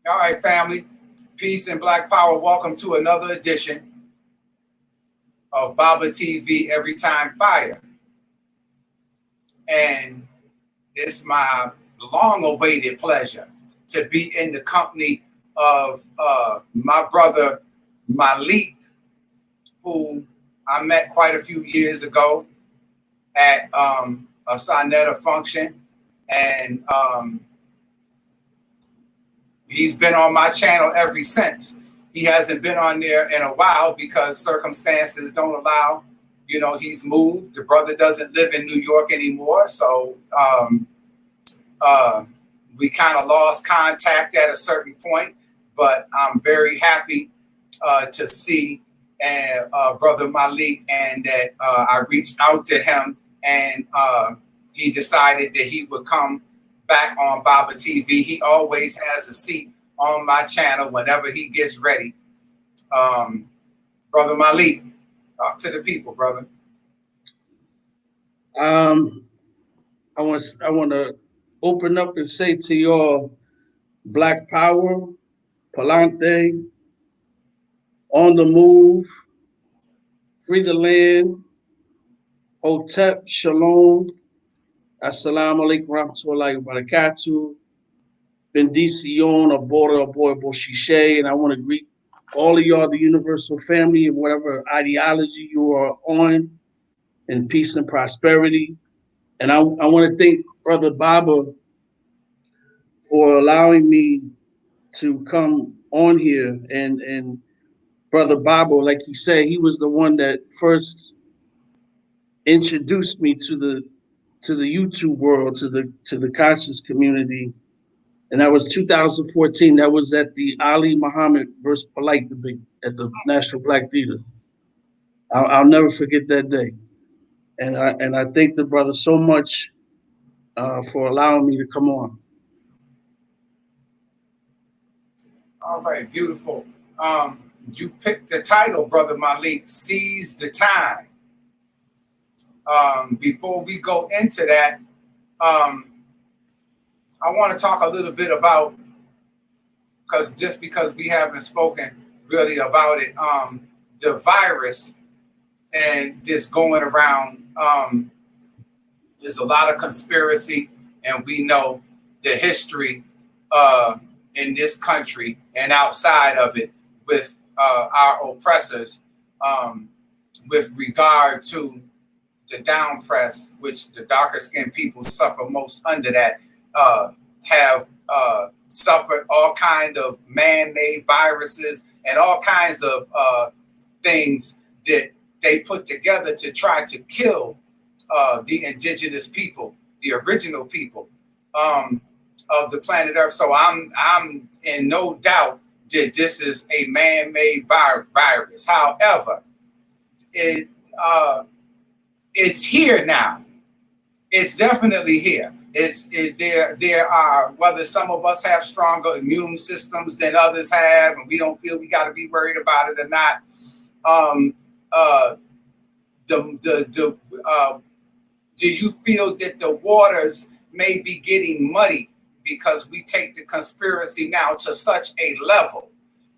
All right, family. Peace and Black Power. Welcome to another edition of Baba TV Every Time Fire. And it's my long-awaited pleasure to be in the company of my brother Malik, who I met quite a few years ago at a Sonetta function. And he's been on my channel ever since. He hasn't been on there in a while because circumstances don't allow. You know, he's moved. The brother doesn't live in New York anymore. So we kind of lost contact at a certain point. But I'm very happy to see Brother Malik, and that I reached out to him, and he decided that he would come back on Baba TV. He always has a seat on my channel whenever he gets ready. Brother Malik, talk to the people, brother. I want to open up and say to y'all, Black Power, Palante, on the move, free the land, Hotep, Shalom, Assalamu alaikum warahmatullahi wabarakatuh, Bendición, Abora, Boshishe, and I want to greet all of y'all, the universal family, and whatever ideology you are on, in peace and prosperity. And I want to thank Brother Baba for allowing me to come on here. And Brother Baba, like he said, he was the one that first introduced me to the YouTube world, to the conscious community. And that was 2014. That was at the Ali Muhammad versus Polite debate at the National Black Theater. I'll never forget that day. And I thank the brother so much for allowing me to come on. All right, beautiful. You picked the title, Brother Malik, Seize the Time. Before we go into that, I want to talk a little bit about, because we haven't spoken really about it, the virus and this going around. There's a lot of conspiracy, and we know the history in this country and outside of it with our oppressors with regard to the down press, which the darker skinned people suffer most under that, have suffered all kind of man-made viruses and all kinds of things that they put together to try to kill the indigenous people, the original people of the planet Earth. So I'm in no doubt that this is a man-made virus. However, it's here now. It's definitely here. There are, whether some of us have stronger immune systems than others have, and we don't feel we got to be worried about it or not. Do you feel that the waters may be getting muddy because we take the conspiracy now to such a level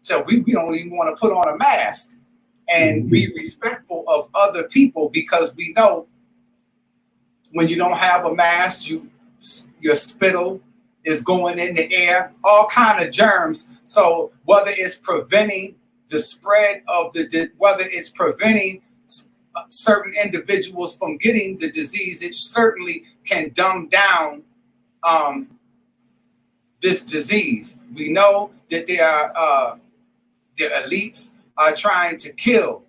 so we don't even want to put on a mask and be respectful of other people, because we know when you don't have a mask, your spittle is going in the air, all kind of germs. So whether it's preventing the spread of whether it's preventing certain individuals from getting the disease, it certainly can dumb down this disease. We know that the elites are trying to kill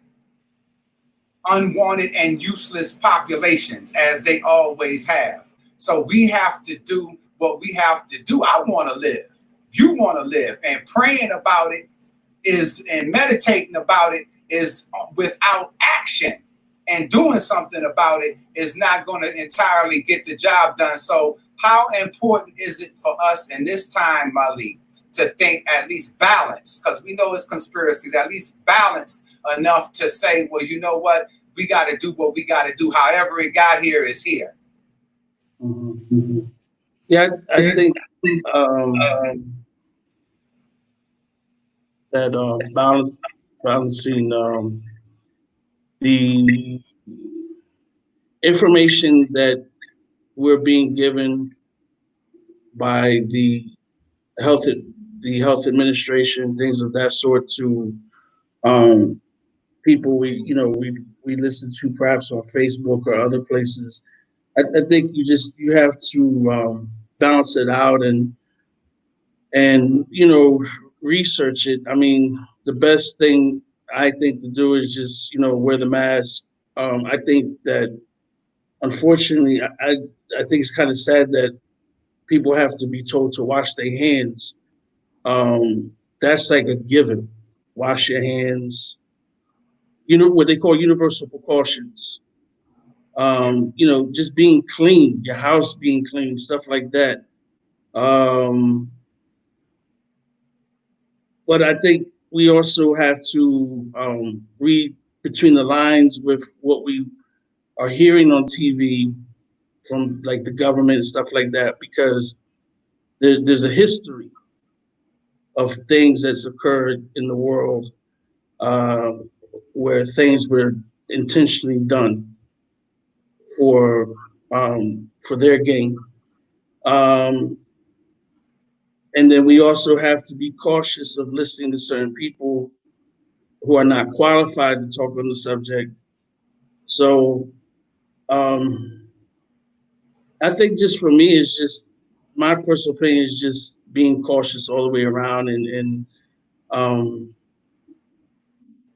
unwanted and useless populations, as they always have. So we have to do what we have to do. I want to live. You want to live. And praying about it and meditating about it is without action. And doing something about it is not going to entirely get the job done. So how important is it for us in this time, Malik, to think at least balanced? Because we know it's conspiracies, at least balanced enough to say, well, you know what? We got to do what we got to do. However it got here is here. Mm-hmm. Yeah, I think that balancing the information that we're being given by health the health administration, things of that sort, to um, people we listen to perhaps on Facebook or other places. I think you have to balance it out and research it. I mean, the best thing I think to do is just wear the mask. I think that unfortunately, I think it's kind of sad that people have to be told to wash their hands. That's like a given. Wash your hands. You know what they call universal precautions. Just being clean, your house being clean, stuff like that. Um, but I think we also have to read between the lines with what we are hearing on TV from like the government and stuff like that, because there's a history of things that's occurred in the world uh, where things were intentionally done for for their gain. Um, and then we also have to be cautious of listening to certain people who are not qualified to talk on the subject. So um, I think just for me, it's just my personal opinion is just being cautious all the way around and um,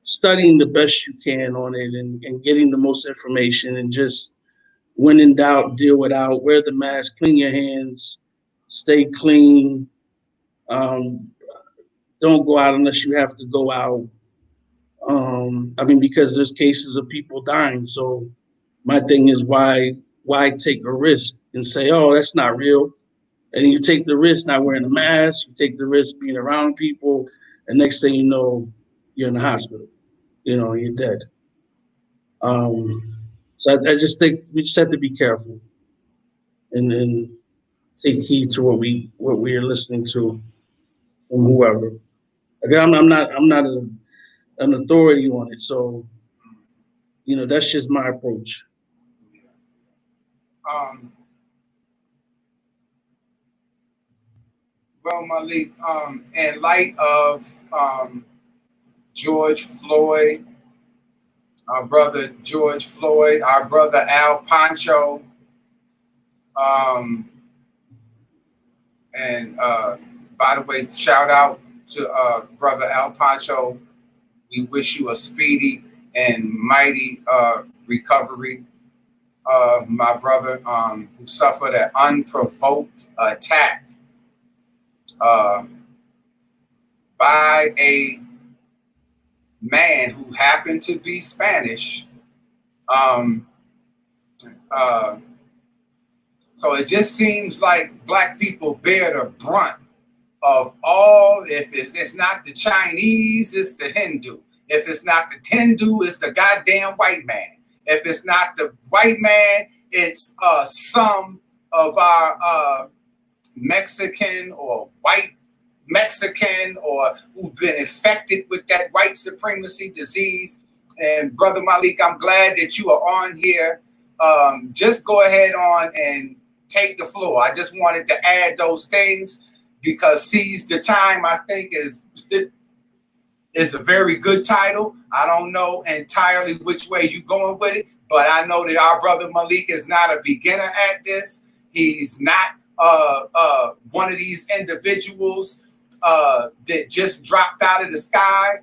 studying the best you can on it and getting the most information and just when in doubt, deal without, wear the mask, clean your hands, stay clean. Um, don't go out unless you have to go out. I mean, because there's cases of people dying. So my thing is why take a risk and say, oh, that's not real. And you take the risk not wearing a mask, you take the risk being around people, and next thing you know, you're in the hospital. You're dead. So I just think we just have to be careful and take heed to what we are listening to from whoever. Again, I'm not an authority on it, so that's just my approach. Um, well, Malik, in light of George Floyd, our brother George Floyd, our brother Al Pancho, um, and by the way, shout out to brother Al Pancho. We wish you a speedy and mighty recovery, my brother, who suffered an unprovoked attack uh, by a man who happened to be Spanish. Um, uh, so it just seems like black people bear the brunt of all. If it's not the Chinese, it's the Hindu. If it's not the Hindu, it's the goddamn white man. If it's not the white man, it's some of our Mexican or white Mexican or who've been infected with that white supremacy disease. And Brother Malik, I'm glad that you are on here. Just go ahead on and take the floor. I just wanted to add those things because Seize the Time, I think, is a very good title. I don't know entirely which way you're going with it, but I know that our brother Malik is not a beginner at this. He's not one of these individuals that just dropped out of the sky.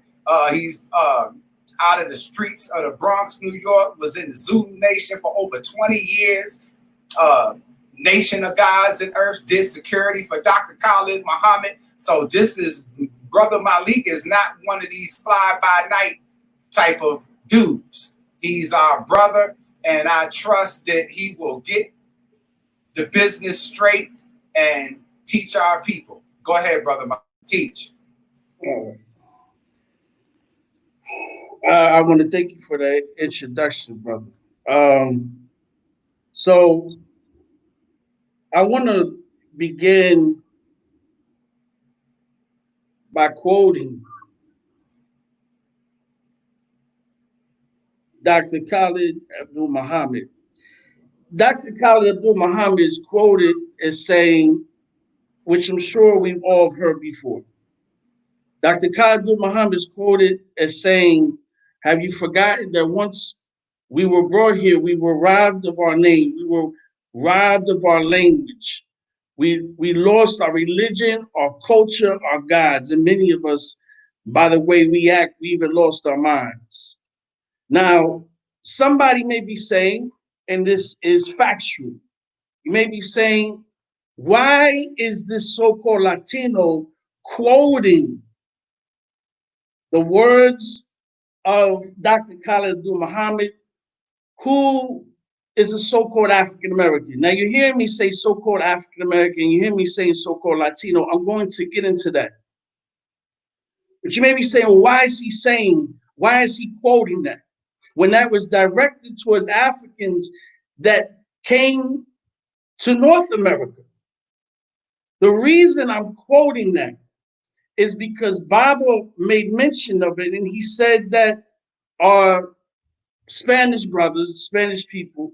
He's out of the streets of the Bronx, New York, was in the Zulu Nation for over 20 years. Nation of Gods and Earths did security for Dr. Khalid Muhammad. So this is Brother Malik is not one of these fly by night type of dudes. He's our brother, and I trust that he will get the business straight and teach our people. Go ahead, Brother Malik. Teach. I want to thank you for that introduction, brother. So I want to begin by quoting Dr. Khalid Abdul Muhammad. Dr. Khalid Abdul Muhammad is quoted as saying, which I'm sure we've all heard before. Dr. Khalid Abdul Muhammad is quoted as saying, have you forgotten that once we were brought here, we were robbed of our name, we were robbed of our language, we lost our religion, our culture, our gods, and many of us, by the way we act, we even lost our minds. Now, somebody may be saying, and this is factual, you may be saying, why is this so-called Latino quoting the words of Dr. Khalid Abdul Muhammad, who is a so-called African American? Now you hear me say so-called African American, you hear me saying so-called Latino. I'm going to get into that. But you may be saying, well, why is he quoting that? When that was directed towards Africans that came to North America. The reason I'm quoting that is because Bible made mention of it, and he said that our Spanish brothers, Spanish people,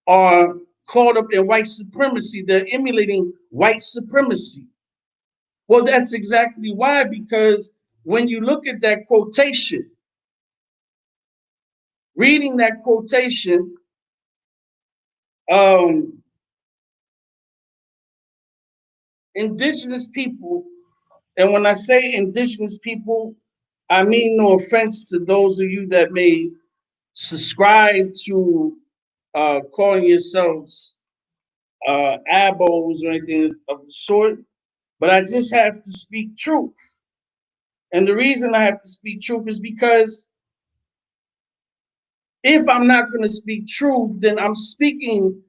are caught up in white supremacy. They're emulating white supremacy. Well, that's exactly why, because when you look at that quotation, reading that quotation, indigenous people, and when I say indigenous people, I mean no offense to those of you that may subscribe to calling yourselves abos or anything of the sort, but I just have to speak truth. And the reason I have to speak truth is because if I'm not going to speak truth, then I'm speaking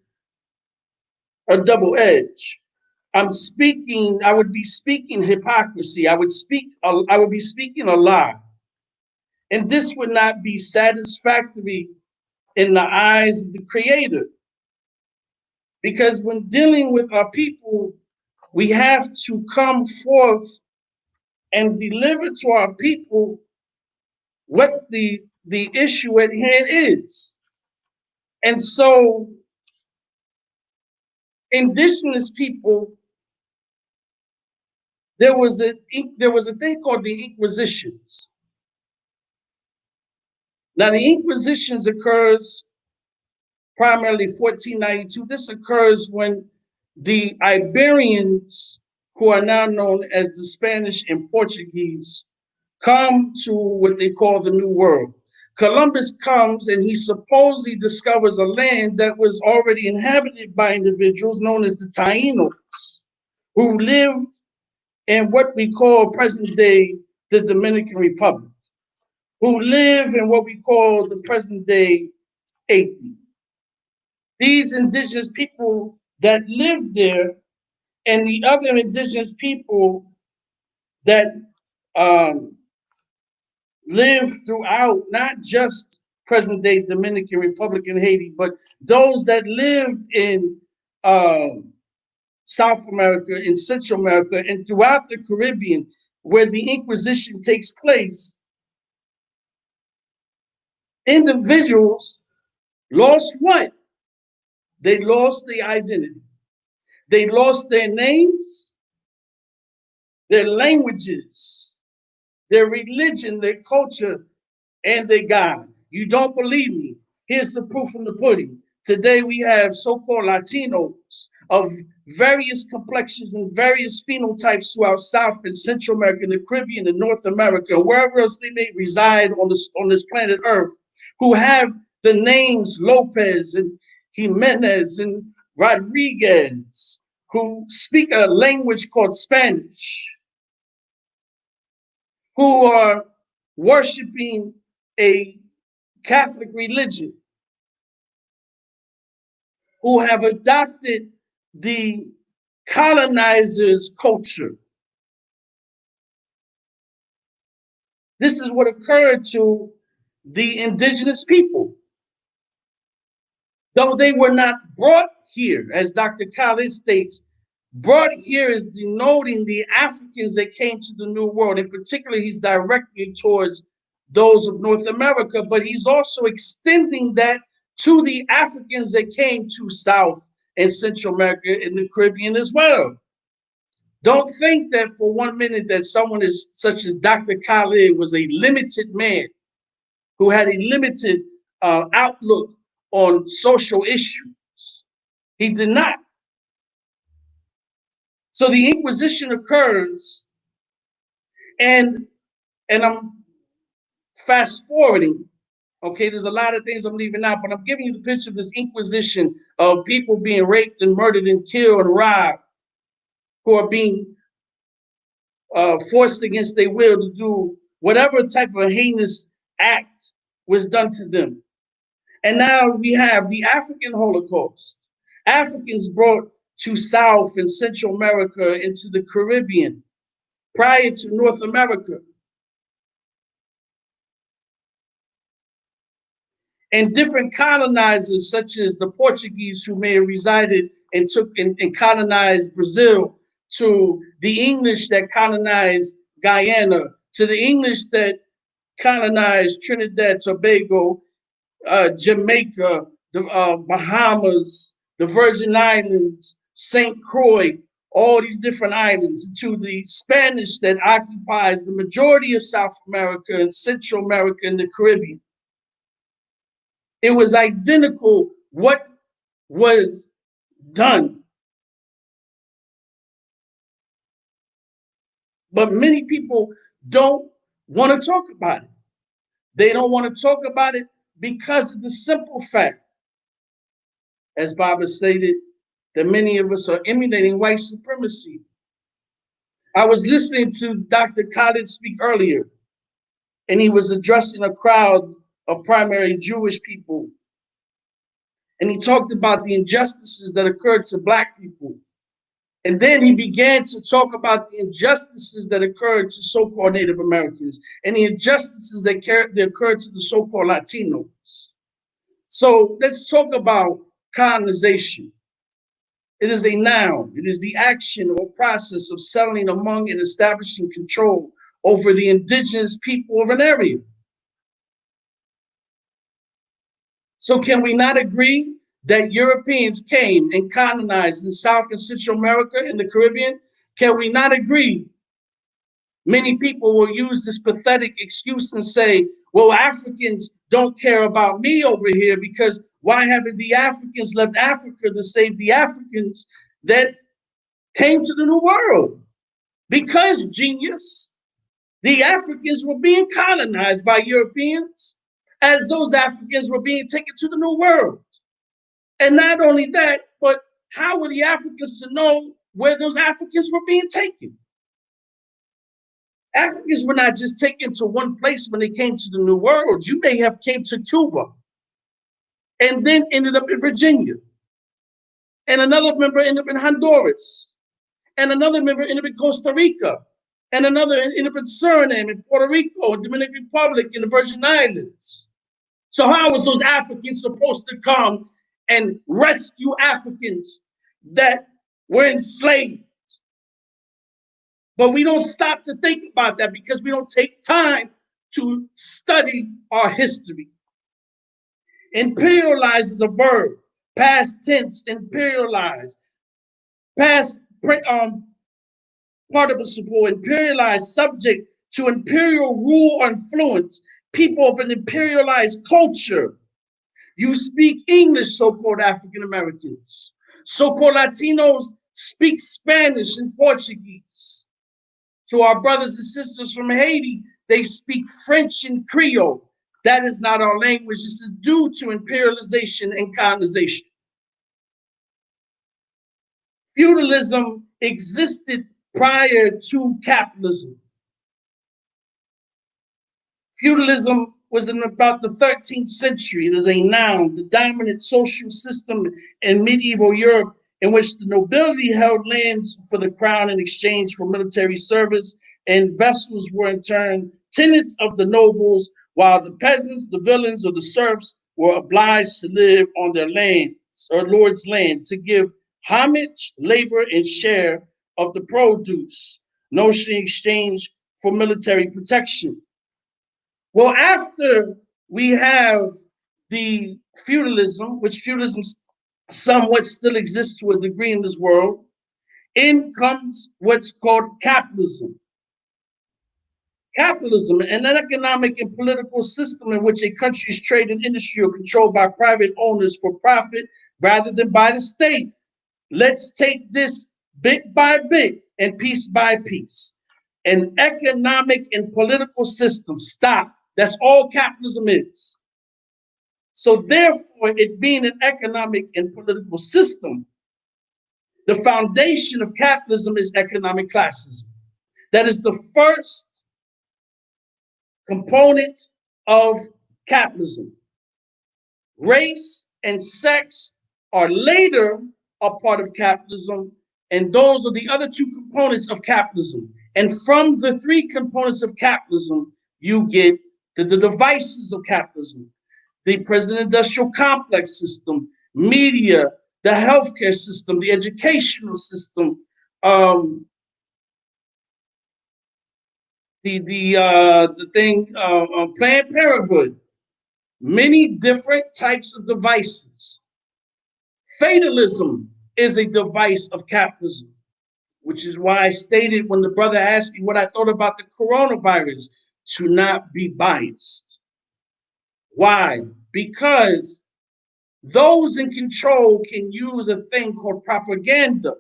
a double edge. I would be speaking hypocrisy. I would be speaking a lie. And this would not be satisfactory in the eyes of the Creator. Because when dealing with our people, we have to come forth and deliver to our people what the issue at hand is. And so indigenous people, there was a thing called the Inquisitions. Now the Inquisitions occurs primarily 1492. This occurs when the Iberians, who are now known as the Spanish and Portuguese, come to what they call the New World. Columbus comes and he supposedly discovers a land that was already inhabited by individuals known as the Taínos, who lived in what we call present day the Dominican Republic, who live in what we call the present day Haiti. These indigenous people that lived there and the other indigenous people that live throughout not just present day Dominican Republic and Haiti, but those that lived in South America, in Central America, and throughout the Caribbean, where the Inquisition takes place, individuals lost what? They lost their identity. They lost their names, their languages, their religion, their culture, and their God. You don't believe me? Here's the proof in the pudding. Today we have so-called Latinos of various complexions and various phenotypes throughout South and Central America, and the Caribbean, and North America, and wherever else they may reside on this planet Earth, who have the names Lopez and Jimenez and Rodriguez, who speak a language called Spanish, who are worshiping a Catholic religion, who have adopted the colonizers' culture. This is what occurred to the indigenous people. Though they were not brought here, as Dr. Khalid states, brought here is denoting the Africans that came to the New World. In particular, he's directing towards those of North America, but he's also extending that to the Africans that came to South and Central America and the Caribbean as well. Don't think that for 1 minute that someone is such as Dr. Khalid was a limited man who had a limited outlook on social issues. He did not. So the Inquisition occurs, and I'm fast forwarding. Okay, there's a lot of things I'm leaving out, but I'm giving you the picture of this Inquisition of people being raped and murdered and killed and robbed, who are being forced against their will to do whatever type of heinous act was done to them. And now we have the African Holocaust. Africans brought to South and Central America into the Caribbean prior to North America. And different colonizers, such as the Portuguese, who may have resided and took and colonized Brazil, to the English that colonized Guyana, to the English that colonized Trinidad, Tobago, Jamaica, the Bahamas, the Virgin Islands, St. Croix, all these different islands, to the Spanish that occupies the majority of South America and Central America and the Caribbean. It was identical what was done. But many people don't want to talk about it. They don't want to talk about it because of the simple fact, as Baba stated, that many of us are emulating white supremacy. I was listening to Dr. Khalid speak earlier, and he was addressing a crowd of primarily Jewish people. And he talked about the injustices that occurred to Black people. And then he began to talk about the injustices that occurred to so-called Native Americans and the injustices that occurred to the so-called Latinos. So let's talk about colonization. It is a noun. It is the action or process of settling among and establishing control over the indigenous people of an area. So can we not agree that Europeans came and colonized in South and Central America and the Caribbean? Can we not agree? Many people will use this pathetic excuse and say, well, Africans don't care about me over here because why haven't the Africans left Africa to save the Africans that came to the New World? Because, genius, the Africans were being colonized by Europeans as those Africans were being taken to the New World. And not only that, but how were the Africans to know where those Africans were being taken? Africans were not just taken to one place when they came to the New World. You may have came to Cuba and then ended up in Virginia. And another member ended up in Honduras. And another member ended up in Costa Rica. And another ended up in Suriname, in Puerto Rico, and Dominican Republic, in the Virgin Islands. So how was those Africans supposed to come and rescue Africans that were enslaved? But we don't stop to think about that because we don't take time to study our history. Imperialize is a verb, past tense, imperialize. Past participle, imperialized, subject to imperial rule or influence, people of an imperialized culture. You speak English, so-called African Americans. So-called Latinos speak Spanish and Portuguese. To our brothers and sisters from Haiti, they speak French and Creole. That is not our language. This is due to imperialization and colonization. Feudalism existed prior to capitalism. Feudalism was in about the 13th century. It is a noun, the dominant social system in medieval Europe in which the nobility held lands for the crown in exchange for military service, and vessels were in turn tenants of the nobles, while the peasants, the villeins, or the serfs were obliged to live on their lands or lord's land to give homage, labor, and share of the produce, notionally in exchange for military protection. Well, after we have the feudalism, which feudalism somewhat still exists to a degree in this world, in comes what's called capitalism. Capitalism, an economic and political system in which a country's trade and industry are controlled by private owners for profit rather than by the state. Let's take this bit by bit and piece by piece. An economic and political system. Stop. That's all capitalism is. So, therefore, it being an economic and political system, the foundation of capitalism is economic classism. That is the first component of capitalism. Race and sex are later a part of capitalism, and those are the other two components of capitalism. And from the three components of capitalism, you get the devices of capitalism: the present industrial complex system, media, the healthcare system, the educational system, Planned Parenthood, many different types of devices. Fatalism is a device of capitalism, which is why I stated when the brother asked me what I thought about the coronavirus, to not be biased. Why? Because those in control can use a thing called propaganda.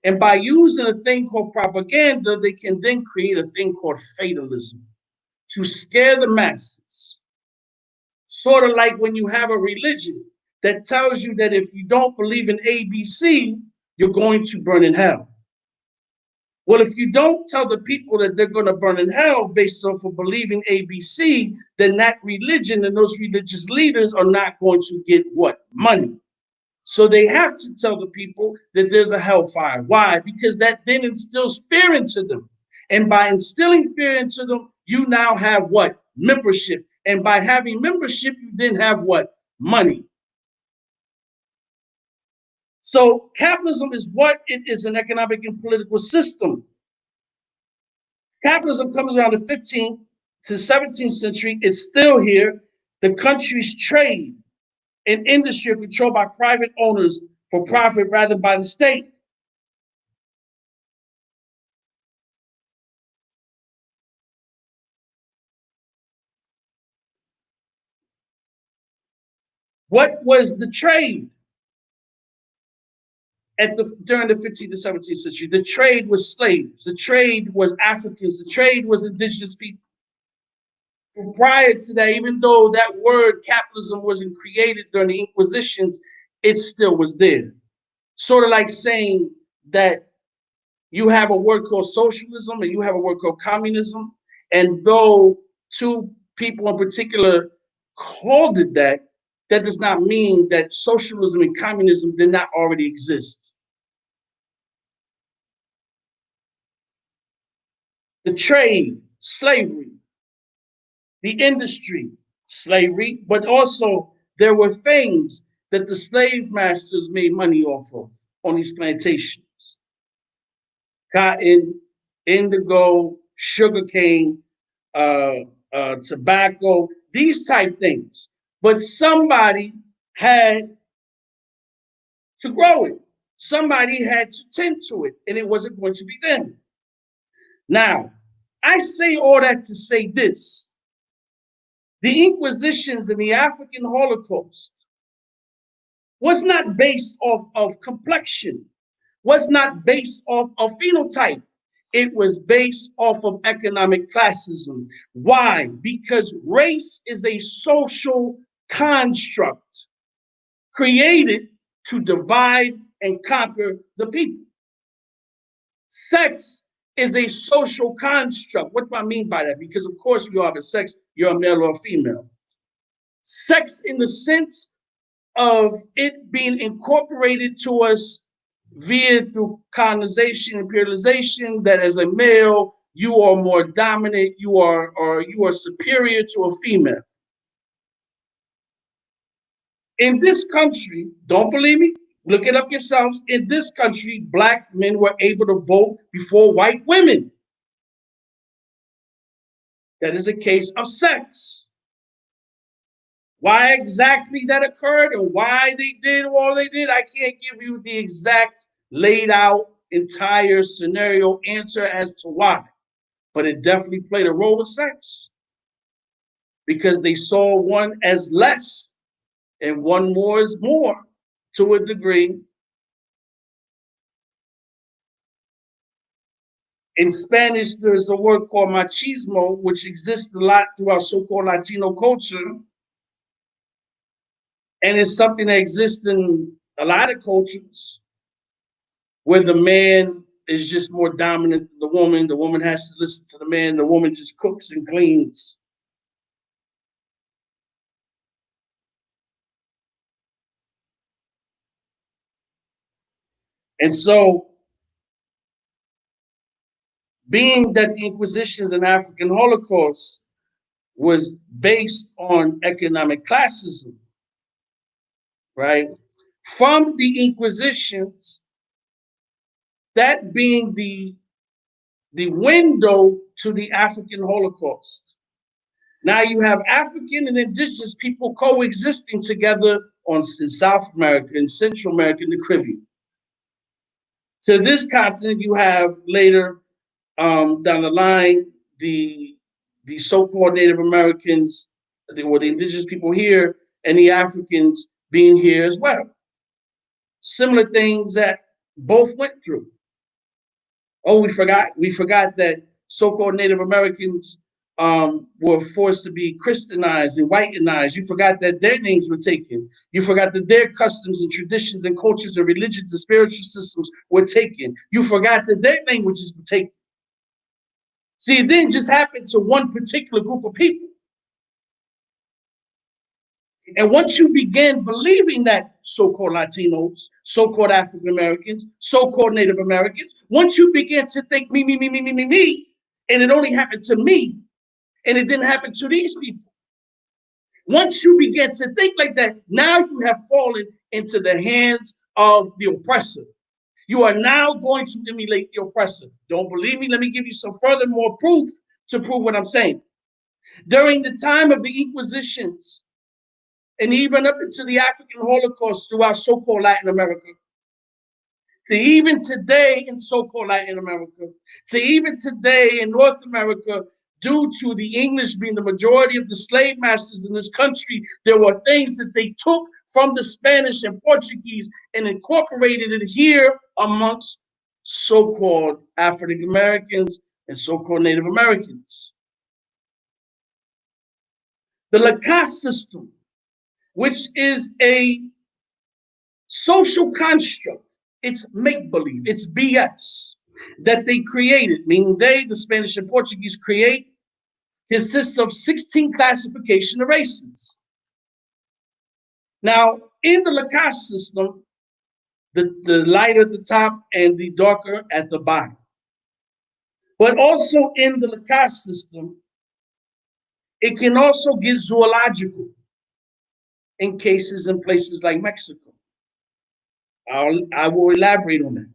And by using a thing called propaganda, they can then create a thing called fatalism to scare the masses. Sort of like when you have a religion that tells you that if you don't believe in ABC, you're going to burn in hell. Well, if you don't tell the people that they're going to burn in hell based off of believing ABC, then that religion and those religious leaders are not going to get what? Money. So they have to tell the people that there's a hellfire. Why? Because that then instills fear into them. And by instilling fear into them, you now have what? Membership. And by having membership, you then have what? Money. So capitalism is what it is, an economic and political system. Capitalism comes around the 15th to 17th century. It's still here. The country's trade and industry are controlled by private owners for profit rather than by the state. What was the trade during the 15th to 17th century? The trade was slaves. The trade was Africans. The trade was indigenous people. Prior to that, even though that word capitalism wasn't created during the Inquisitions, it still was there. Sort of like saying that you have a word called socialism and you have a word called communism. And though two people in particular called it that, that does not mean that socialism and communism did not already exist. The trade, slavery, the industry, slavery, but also there were things that the slave masters made money off of on these plantations. Cotton, indigo, sugarcane, tobacco, these type things. But somebody had to grow it. Somebody had to tend to it, and it wasn't going to be them. Now, I say all that to say this. The Inquisitions and the African Holocaust was not based off of complexion, was not based off of phenotype. It was based off of economic classism. Why? Because race is a social construct created to divide and conquer the people. Sex is a social construct. What do I mean by that? Because, of course, you have a sex, you're a male or a female. Sex in the sense of it being incorporated to us via through colonization, imperialization, that as a male, you are more dominant, you are superior to a female. In this country, don't believe me? Look it up yourselves. In this country, black men were able to vote before white women. that is a case of sex. Why exactly that occurred and why they did all they did, I can't give you the exact laid out entire scenario answer as to why. But it definitely played a role with sex because they saw one as less and one more is more to a degree. In Spanish, there's a word called machismo, which exists a lot throughout so-called Latino culture. And it's something that exists in a lot of cultures where the man is just more dominant than the woman. The woman has to listen to the man. The woman just cooks and cleans. And so, being that the Inquisitions and African Holocaust was based on economic classism, right? From the Inquisitions, that being the window to the African Holocaust. Now you have African and indigenous people coexisting together in South America, in Central America, and the Caribbean. To this continent, you have later down the line the so-called Native Americans, or the indigenous people here, and the Africans being here as well. Similar things that both went through. Oh, we forgot that so-called Native Americans were forced to be Christianized and whitenized. You forgot that their names were taken. You forgot that their customs and traditions and cultures and religions and spiritual systems were taken. You forgot that their languages were taken. See, it didn't just happen to one particular group of people. And once you begin believing that so-called Latinos, so-called African Americans, so-called Native Americans, once you begin to think me, and it only happened to me, and it didn't happen to these people. Once you begin to think like that, now you have fallen into the hands of the oppressor. You are now going to emulate the oppressor. Don't believe me? Let me give you some furthermore proof to prove what I'm saying. During the time of the Inquisitions, and even up into the African Holocaust throughout so-called Latin America, to even today in so-called Latin America, to even today in North America, due to the English being the majority of the slave masters in this country, there were things that they took from the Spanish and Portuguese and incorporated it here amongst so-called African Americans and so-called Native Americans. The Lacoste system, which is a social construct, it's make-believe, it's BS that they created, meaning they, the Spanish and Portuguese, create, consists of 16 classification of races. Now, in the Lacoste system, the lighter at the top and the darker at the bottom. But also in the Lacoste system, it can also get zoological in cases in places like Mexico. I will elaborate on that.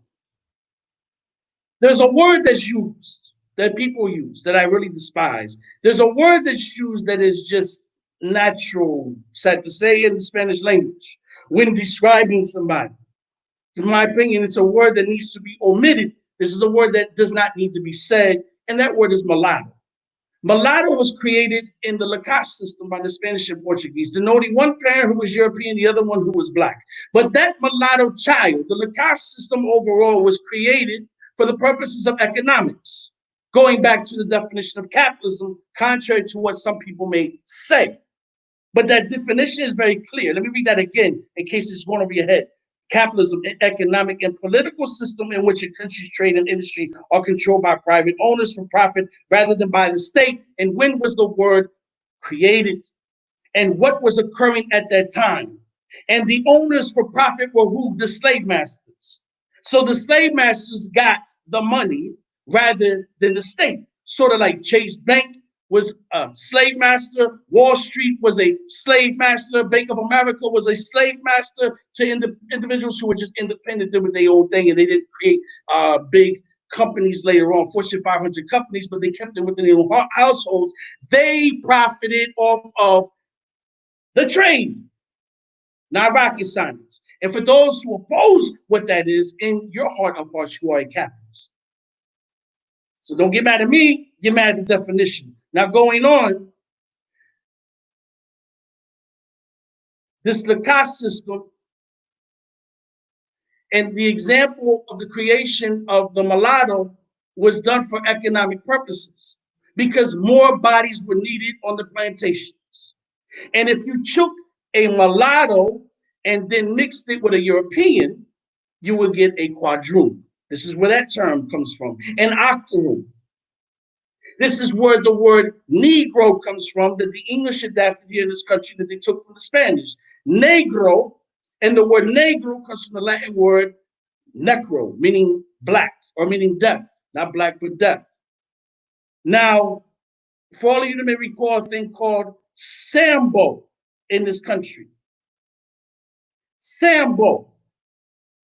There's a word that's used, that people use, that I really despise. There's a word that's used that is just natural, sad to say, in the Spanish language when describing somebody. In my opinion, it's a word that needs to be omitted. This is a word that does not need to be said, and that word is mulatto. Mulatto was created in the Lacoste system by the Spanish and Portuguese, denoting one parent who was European, the other one who was black. But that mulatto child, the Lacoste system overall, was created for the purposes of economics, going back to the definition of capitalism, contrary to what some people may say. But that definition is very clear. Let me read that again in case it's going over your head. Capitalism, an economic and political system in which a country's trade and industry are controlled by private owners for profit rather than by the state. And when was the word created? And what was occurring at that time? And the owners for profit were who? The slave masters. So the slave masters got the money rather than the state. Sort of like Chase Bank was a slave master, Wall Street was a slave master, Bank of America was a slave master to individuals who were just independent, doing their own thing, and they didn't create big companies later on, Fortune 500 companies, but they kept it within their own households. They profited off of the trade, not rocket science. And for those who oppose what that is, in your heart of hearts, you are a capitalist. So don't get mad at me, get mad at the definition. Now going on, this Lacoste system and the example of the creation of the mulatto was done for economic purposes because more bodies were needed on the plantations. And if you took a mulatto and then mixed it with a European, you would get a quadroon. This is where that term comes from, an octoroon. This is where the word Negro comes from, that the English adapted here in this country that they took from the Spanish. Negro, and the word negro comes from the Latin word necro, meaning black, or meaning death, not black, but death. Now, for all of you that may recall a thing called Sambo in this country. Sambo,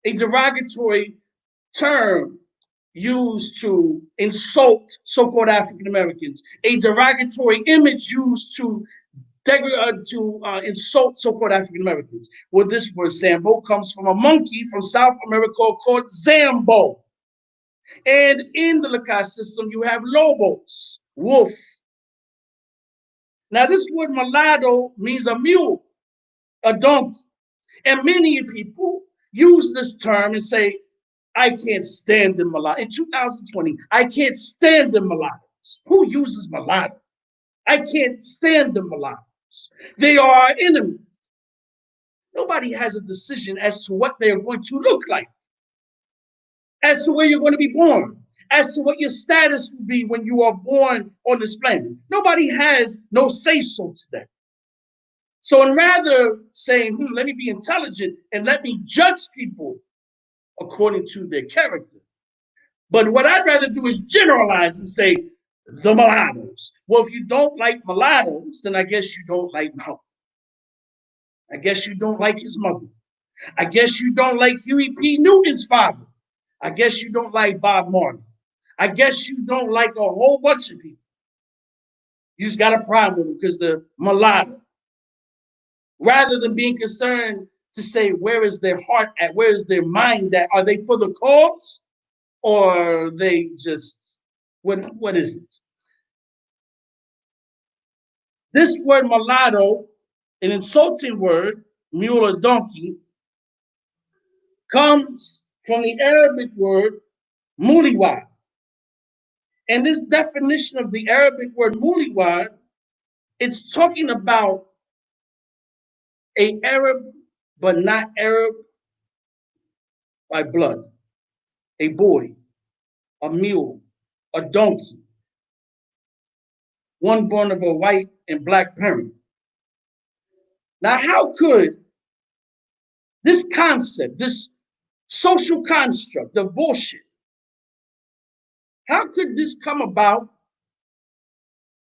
a derogatory term used to insult so-called African Americans, a derogatory image used to insult so-called African Americans. Well, this word Sambo comes from a monkey from South America called Zambo. And in the Lacoste system, you have lobos, wolf. Now, this word mulatto means a mule, a donkey. And many people use this term and say, I can't stand the mulatto. In 2020, I can't stand the mulattoes. Who uses mulatto? I can't stand the mulattoes. They are our enemy. Nobody has a decision as to what they are going to look like, as to where you're going to be born, as to what your status will be when you are born on this planet. Nobody has no say-so to that. So rather saying, let me be intelligent and let me judge people according to their character. But what I'd rather do is generalize and say, the mulattoes. Well, if you don't like mulattoes, then I guess you don't like Malcolm. I guess you don't like his mother. I guess you don't like Huey P. Newton's father. I guess you don't like Bob Marley. I guess you don't like a whole bunch of people. You just got a problem with them because they're mulatto. Rather than being concerned to say, where is their heart at? Where is their mind at? Are they for the cause? Or are they just, what is it? This word mulatto, an insulting word, mule or donkey, comes from the Arabic word muliwad. And this definition of the Arabic word muliwad, it's talking about an Arab, but not Arab by blood, a boy, a mule, a donkey, one born of a white and black parent. Now, how could this concept, this social construct of bullshit, how could this come about?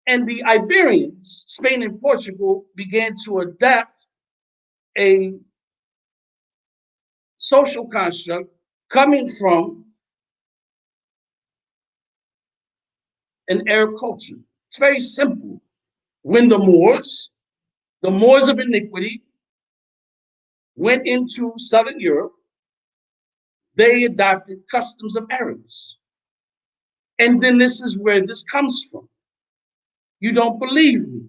And the Iberians, Spain and Portugal, began to adapt a social construct coming from an Arab culture. It's very simple. When the Moors of iniquity, went into Southern Europe, they adopted customs of Arabs. And then this is where this comes from. You don't believe me?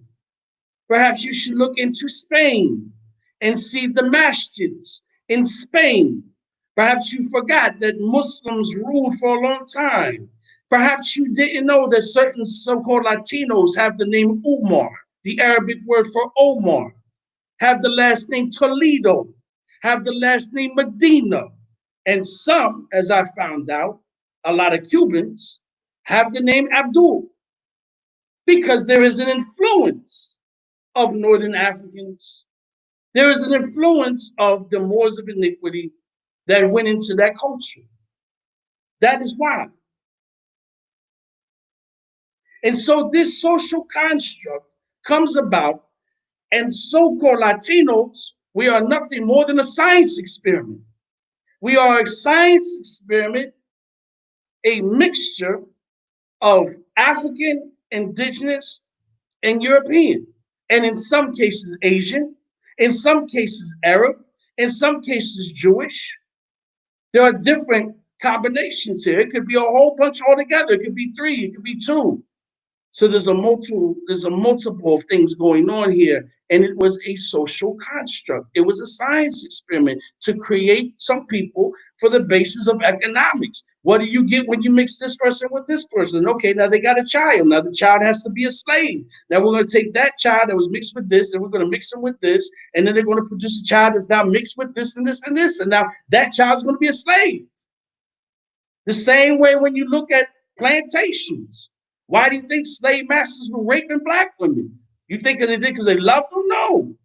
Perhaps you should look into Spain and see the masjids in Spain. Perhaps you forgot that Muslims ruled for a long time. Perhaps you didn't know that certain so-called Latinos have the name Umar, the Arabic word for Omar, have the last name Toledo, have the last name Medina. And some, as I found out, a lot of Cubans have the name Abdul, because there is an influence of Northern Africans. There is an influence of the Moors of iniquity that went into that culture. That is why. And so this social construct comes about, and so-called Latinos, we are nothing more than a science experiment. We are a science experiment a mixture of African, indigenous, and European, and in some cases Asian, in some cases Arab, in some cases Jewish. There are different combinations here. It could be a whole bunch altogether. It could be three, it could be two. So there's a multiple of things going on here. And it was a social construct. It was a science experiment to create some people for the basis of economics. What do you get when you mix this person with this person? Okay, now they got a child. Now the child has to be a slave. Now we're going to take that child that was mixed with this, and we're going to mix them with this, and then they're going to produce a child that's now mixed with this and this and this, and now that child's going to be a slave. The same way when you look at plantations. Why do you think slave masters were raping black women? You think because they did because they loved them? No.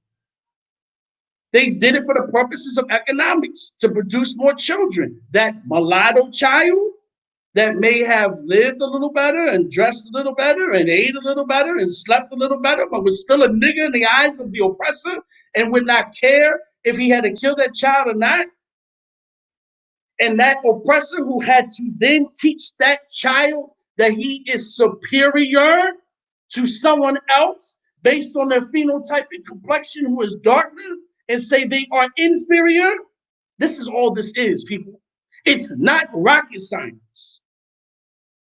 They did it for the purposes of economics, to produce more children. That mulatto child that may have lived a little better and dressed a little better and ate a little better and slept a little better, but was still a nigger in the eyes of the oppressor and would not care if he had to kill that child or not. And that oppressor who had to then teach that child that he is superior to someone else based on their phenotype and complexion who is darker, and say they are inferior. This is all this is, people. It's not rocket science.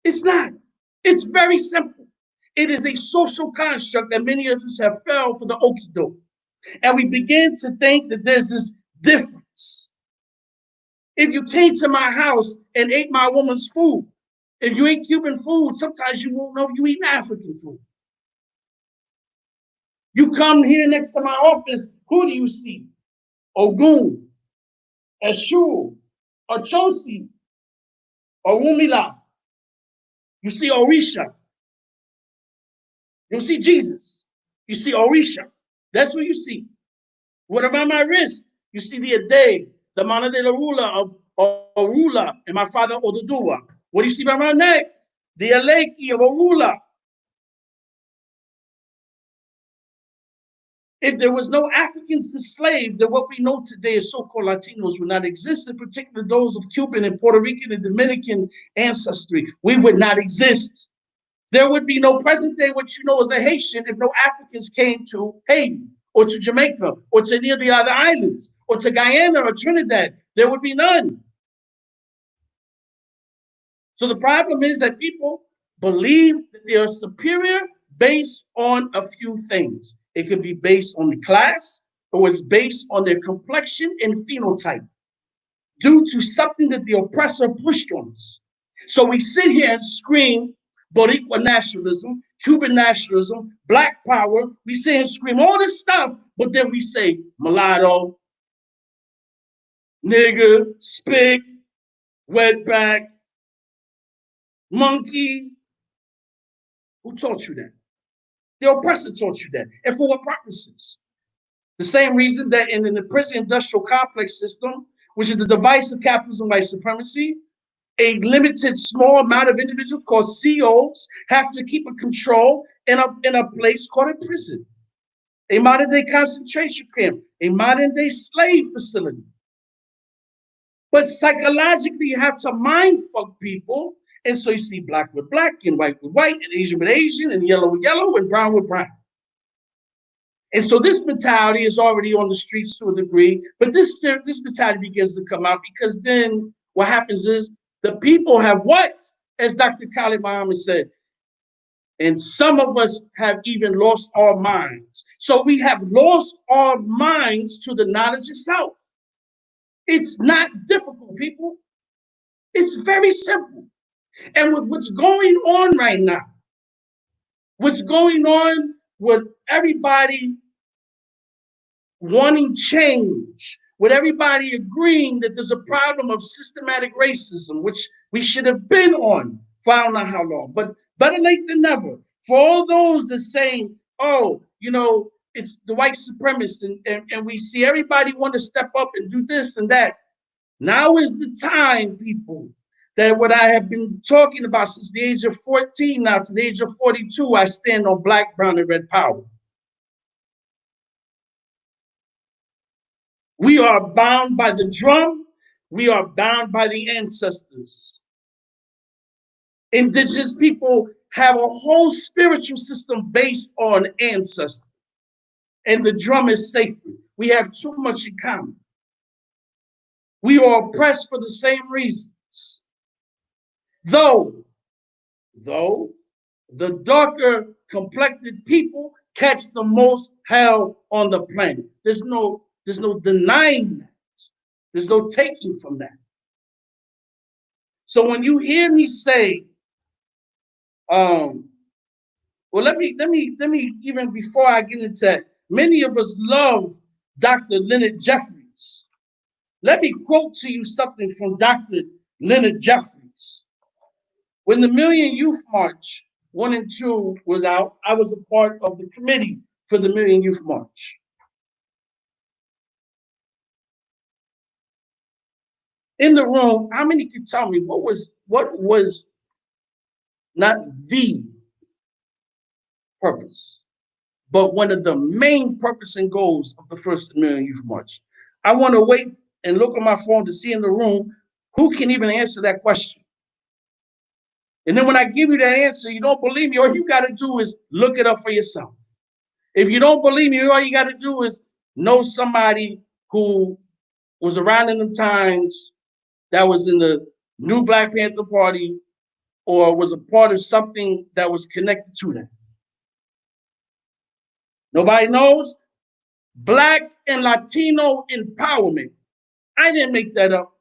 It's not. It's very simple. It is a social construct that many of us have fell for the okie doke. And we begin to think that there's this difference. If you came to my house and ate my woman's food, if you ate Cuban food, sometimes you won't know if you eat African food. You come here next to my office, who do you see? Ogun, Eshu, Ochosi, Orumila. You see Orisha. You see Jesus. You see Orisha. That's what you see. What about my wrist? You see the Ade, the Mana de la Rula of Orula, and my father Oduduwa. What do you see by my neck? The Aleki of Orula. If there was no Africans enslaved, then what we know today as so-called Latinos would not exist, in particular those of Cuban and Puerto Rican and Dominican ancestry. We would not exist. There would be no present day what you know as a Haitian if no Africans came to Haiti or to Jamaica or to any of the other islands or to Guyana or Trinidad. There would be none. So the problem is that people believe that they are superior based on a few things. It could be based on the class, or it's based on their complexion and phenotype due to something that the oppressor pushed on us. So we sit here and scream Boricua nationalism, Cuban nationalism, Black power. We sit and scream all this stuff, but then we say mulatto, nigger, spick, wetback, monkey. Who taught you that? The oppressor taught you that. And for what purposes? The same reason that in the prison industrial complex system, which is the device of capitalism, white supremacy, a limited small amount of individuals called COs have to keep a control in a place called a prison, a modern day concentration camp, a modern day slave facility. But psychologically, you have to mind fuck people. And so you see black with black and white with white and Asian with Asian and yellow with yellow and brown with brown. And so this mentality is already on the streets to a degree, but this mentality begins to come out because then what happens is the people have what? As Dr. Khalid Muhammad said, and some of us have even lost our minds. So we have lost our minds to the knowledge itself. It's not difficult, people. It's very simple. And with what's going on right now, what's going on with everybody wanting change, with everybody agreeing that there's a problem of systematic racism, which we should have been on for I don't know how long, but better late than never. For all those that saying, oh, you know, it's the white supremacists, and we see everybody want to step up and do this and that. Now is the time, people, that what I have been talking about since the age of 14 now to the age of 42, I stand on black, brown, and red power. We are bound by the drum. We are bound by the ancestors. Indigenous people have a whole spiritual system based on ancestors, and the drum is sacred. We have too much in common. We are oppressed for the same reasons. Though the darker complected people catch the most hell on the planet. There's no denying that. There's no taking from that. So when you hear me say, well, let me even before I get into that, many of us love Dr. Leonard Jeffries. Let me quote to you something from Dr. Leonard Jeffries. When the Million Youth March 1 and 2 was out, I was a part of the committee for the Million Youth March. In the room, how many could tell me what was not the purpose, but one of the main purpose and goals of the first Million Youth March? I want to wait and look on my phone to see in the room who can even answer that question. And then when I give you that answer, you don't believe me, all you got to do is look it up for yourself. If you don't believe me, all you got to do is know somebody who was around in the times that was in the New Black Panther Party or was a part of something that was connected to them. Nobody knows? Black and Latino empowerment. I didn't make that up.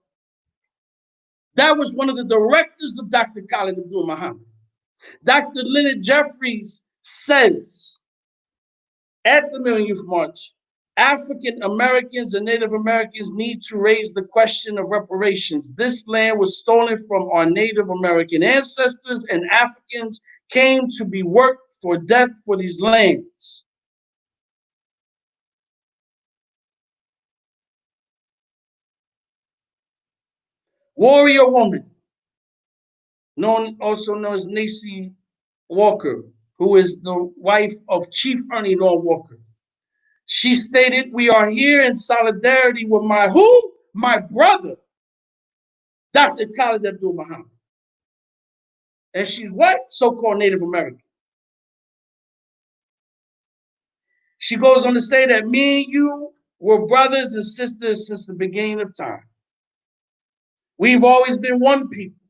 That was one of the directors of Dr. Khalid Abdul Muhammad. Dr. Leonard Jeffries says at the Million Youth March, African Americans and Native Americans need to raise the question of reparations. This land was stolen from our Native American ancestors, and Africans came to be worked for death for these lands. Warrior woman, also known as Nacy Walker, who is the wife of Chief Ernie Law Walker. She stated, "We are here in solidarity with my who? My brother, Dr. Khalid Abdul Muhammad." And she's what? So-called Native American. She goes on to say that me and you were brothers and sisters since the beginning of time. We've always been one people.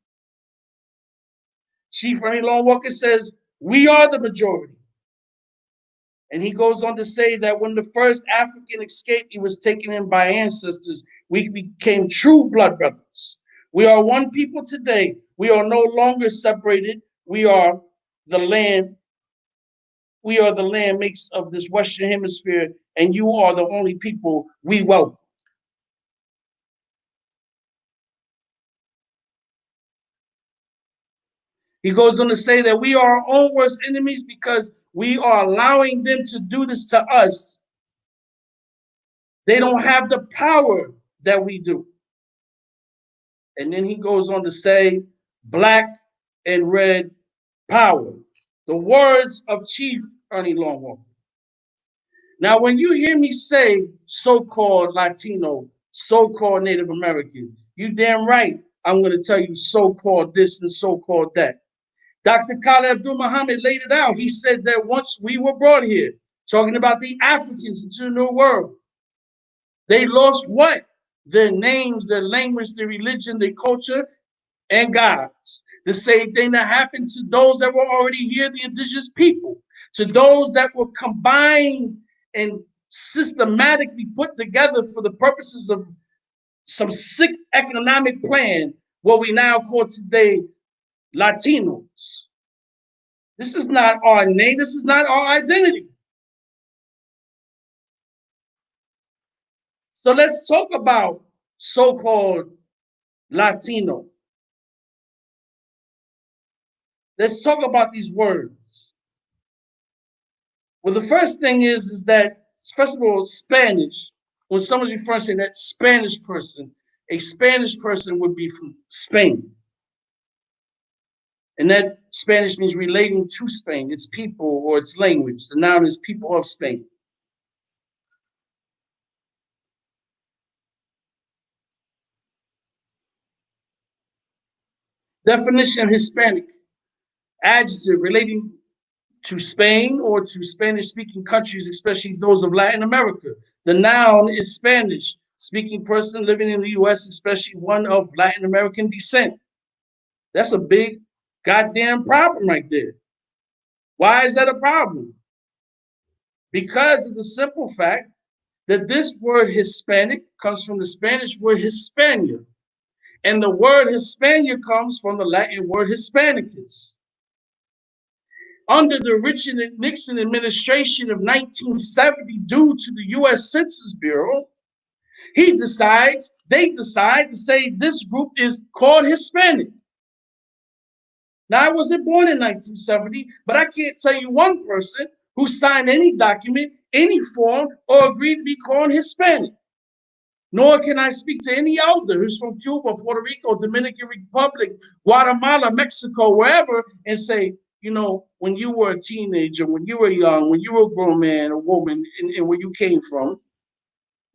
Chief Ernie Law Walker says, "We are the majority." And he goes on to say that when the first African escaped, he was taken in by ancestors. We became true blood brothers. We are one people today. We are no longer separated. We are the land. We are the land makes of this Western Hemisphere, and you are the only people we welcome. He goes on to say that we are our own worst enemies because we are allowing them to do this to us. They don't have the power that we do. And then he goes on to say, black and red power. The words of Chief Ernie Longwalker. Now, when you hear me say so-called Latino, so-called Native American, you damn right I'm going to tell you so-called this and so-called that. Dr. Khalid Abdul Muhammad laid it out. He said that once we were brought here, talking about the Africans into the New World, they lost what? Their names, their language, their religion, their culture, and gods. The same thing that happened to those that were already here, the indigenous people, to those that were combined and systematically put together for the purposes of some sick economic plan, what we now call today Latinos. This is not our name. This is not our identity. So let's talk about so-called Latino. Let's talk about these words. Well, the first thing is that, first of all, Spanish. When somebody first say that Spanish person, a Spanish person would be from Spain. And that Spanish means relating to Spain, its people or its language. The noun is people of Spain. Definition of Hispanic. adjective relating to Spain or to Spanish-speaking countries, especially those of Latin America. The noun is Spanish-speaking person living in the U.S., especially one of Latin American descent. That's a big goddamn problem right there. Why is that a problem? Because of the simple fact that this word Hispanic comes from the Spanish word Hispania. And the word Hispania comes from the Latin word Hispanicus. Under the Richard Nixon administration of 1970, due to the U.S. Census Bureau, they decide to say this group is called Hispanic. Now, I wasn't born in 1970, but I can't tell you one person who signed any document, any form, or agreed to be called Hispanic. Nor can I speak to any elder who's from Cuba, Puerto Rico, Dominican Republic, Guatemala, Mexico, wherever, and say, you know, when you were a teenager, when you were young, when you were a grown man or woman, and where you came from,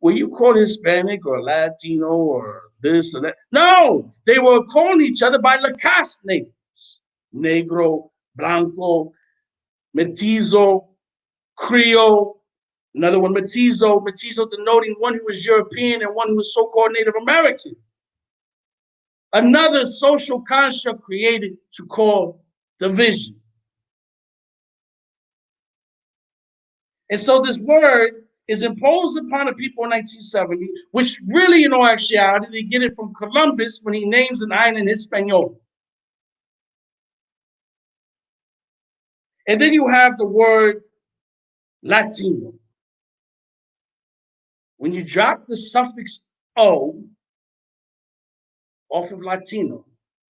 were you called Hispanic or Latino or this or that? No, they were calling each other by La Caste names: Negro, Blanco, Mestizo, Creole. Another one, Mestizo denoting one who was European and one who was so-called Native American. Another social construct created to call division. And so this word is imposed upon the people in 1970, which really, in all actuality, they get it from Columbus when he names an island Hispaniola. And then you have the word Latino. When you drop the suffix O off of Latino,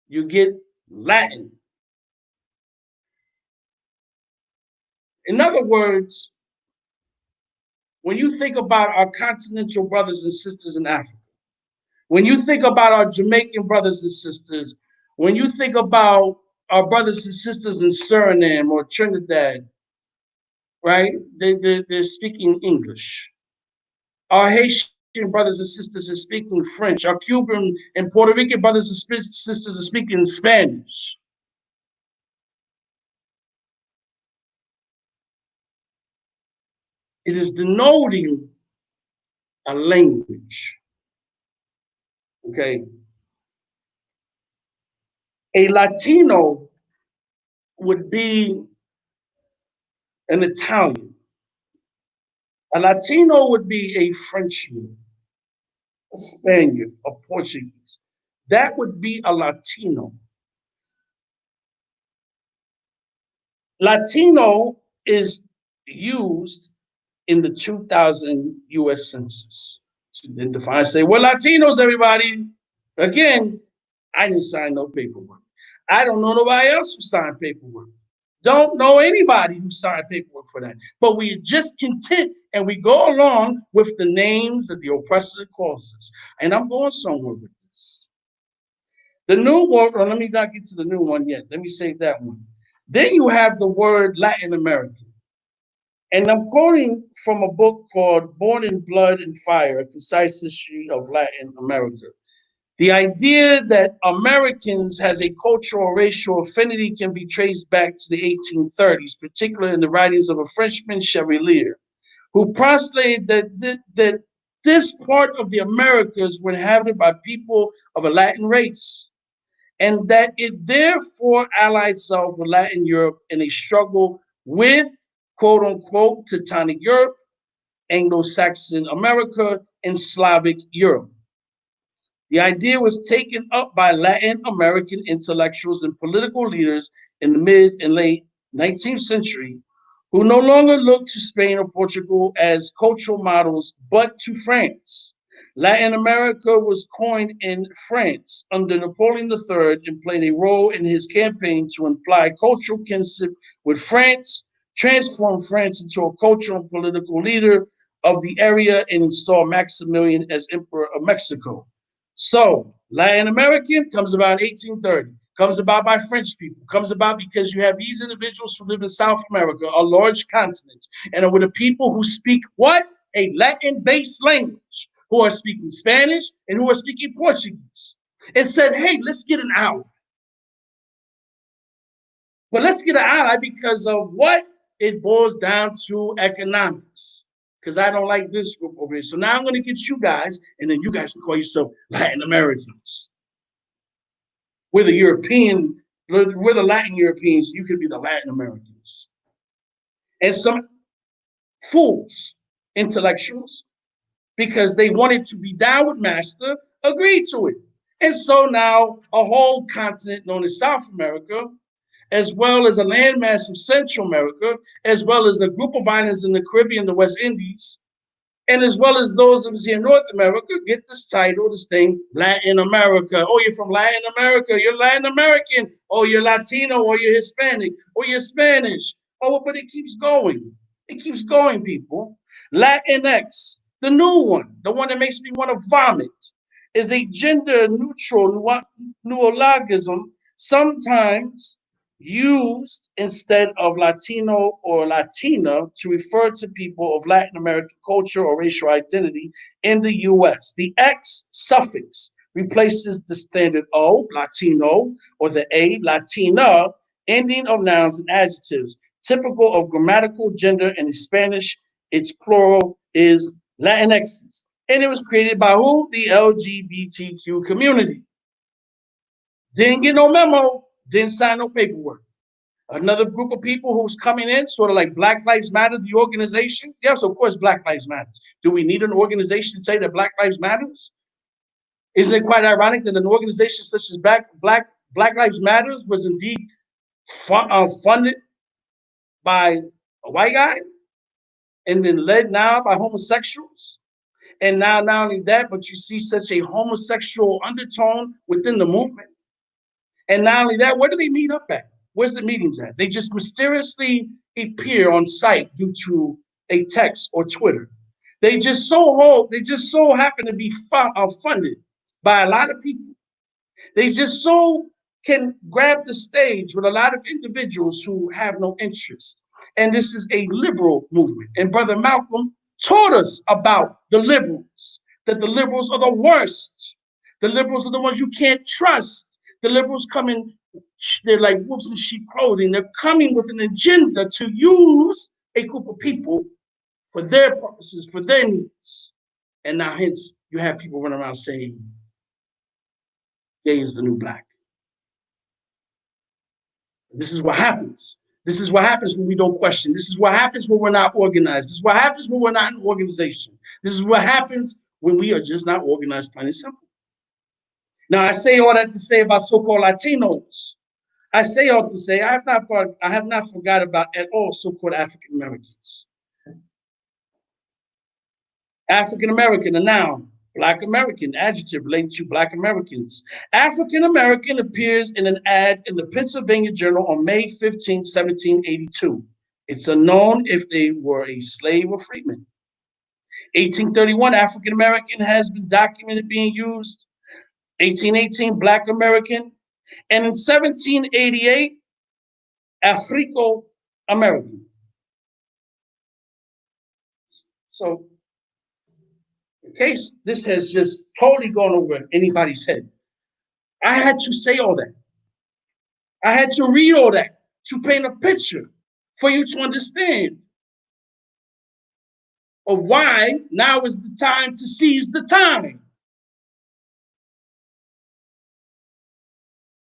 you get Latin. In other words, when you think about our continental brothers and sisters in Africa, when you think about our Jamaican brothers and sisters, when you think about our brothers and sisters in Suriname or Trinidad, right? They're speaking English. Our Haitian brothers and sisters are speaking French. Our Cuban and Puerto Rican brothers and sisters are speaking Spanish. It is denoting a language. Okay. A Latino would be an Italian. A Latino would be a Frenchman, a Spaniard, a Portuguese. That would be a Latino. Latino is used in the 2000 US Census to then define, say, we're Latinos, everybody. Again, I didn't sign no paperwork. I don't know nobody else who signed paperwork. Don't know anybody who signed paperwork for that. But we just content and we go along with the names that the oppressor calls us. And I'm going somewhere with this. The new one, or let me not get to the new one yet. Let me save that one. Then you have the word Latin American. And I'm quoting from a book called Born in Blood and Fire, A Concise History of Latin America. The idea that Americans has a cultural or racial affinity can be traced back to the 1830s, particularly in the writings of a Frenchman, Chevalier, who postulated that this part of the Americas were inhabited by people of a Latin race, and that it therefore allied itself with Latin Europe in a struggle with, quote unquote, Teutonic Europe, Anglo-Saxon America, and Slavic Europe. The idea was taken up by Latin American intellectuals and political leaders in the mid and late 19th century, who no longer looked to Spain or Portugal as cultural models, but to France. Latin America was coined in France under Napoleon III and played a role in his campaign to imply cultural kinship with France, transform France into a cultural and political leader of the area, and install Maximilian as Emperor of Mexico. So, Latin American comes about in 1830, comes about by French people, comes about because you have these individuals who live in South America, a large continent, and are with the people who speak what? A Latin-based language, who are speaking Spanish and who are speaking Portuguese. And said, hey, let's get an hour. But let's get an ally because of what? It boils down to economics. Because I don't like this group over here. So now I'm going to get you guys, and then you guys can call yourself Latin Americans. We're the European, we're the Latin Europeans. You could be the Latin Americans. And some fools, intellectuals, because they wanted to be down with master, agreed to it. And so now a whole continent known as South America, as well as a landmass of Central America, as well as a group of islands in the Caribbean, the West Indies, and as well as those of us here in North America, get this title, this thing, Latin America. Oh, you're from Latin America. You're Latin American. Oh, you're Latino, or you're Hispanic, or you're Spanish. Oh, but it keeps going. It keeps going, people. Latinx, the new one, the one that makes me want to vomit, is a gender neutral neologism, sometimes used instead of Latino or Latina to refer to people of Latin American culture or racial identity in the US. The X suffix replaces the standard O, Latino, or the A, Latina, ending of nouns and adjectives. Typical of grammatical gender in Spanish, its plural is Latinxes. And it was created by who? The LGBTQ community. Didn't get no memo, didn't sign no paperwork. Another group of people who's coming in, sort of like Black Lives Matter, the organization. Yes, of course, Black Lives Matters. Do we need an organization to say that Black Lives Matters? Isn't it quite ironic that an organization such as Black Lives Matters was indeed funded by a white guy and then led now by homosexuals? And now, not only that, but you see such a homosexual undertone within the movement. And not only that, where do they meet up at? Where's the meetings at? They just mysteriously appear on site due to a text or Twitter. They just so happen to be funded by a lot of people. They just so can grab the stage with a lot of individuals who have no interest. And this is a liberal movement. And Brother Malcolm taught us about the liberals, that the liberals are the worst. The liberals are the ones you can't trust. The liberals come in, they're like wolves in sheep clothing. They're coming with an agenda to use a group of people for their purposes, for their needs. And now, hence, you have people running around saying, gay is the new black. This is what happens. This is what happens when we don't question. This is what happens when we're not organized. This is what happens when we're not in organization. This is what happens when we are just not organized, plain and simple. Now, I say all that to say about so-called Latinos. I say all to say I have not forgot about at all so-called African Americans. African American, a noun. Black American, adjective relating to Black Americans. African American appears in an ad in the Pennsylvania Journal on May 15, 1782. It's unknown if they were a slave or freedman. 1831, African American has been documented being used. 1818, Black American. And in 1788, Africo American. So, in case this has just totally gone over anybody's head, I had to say all that. I had to read all that to paint a picture for you to understand of why now is the time to seize the time.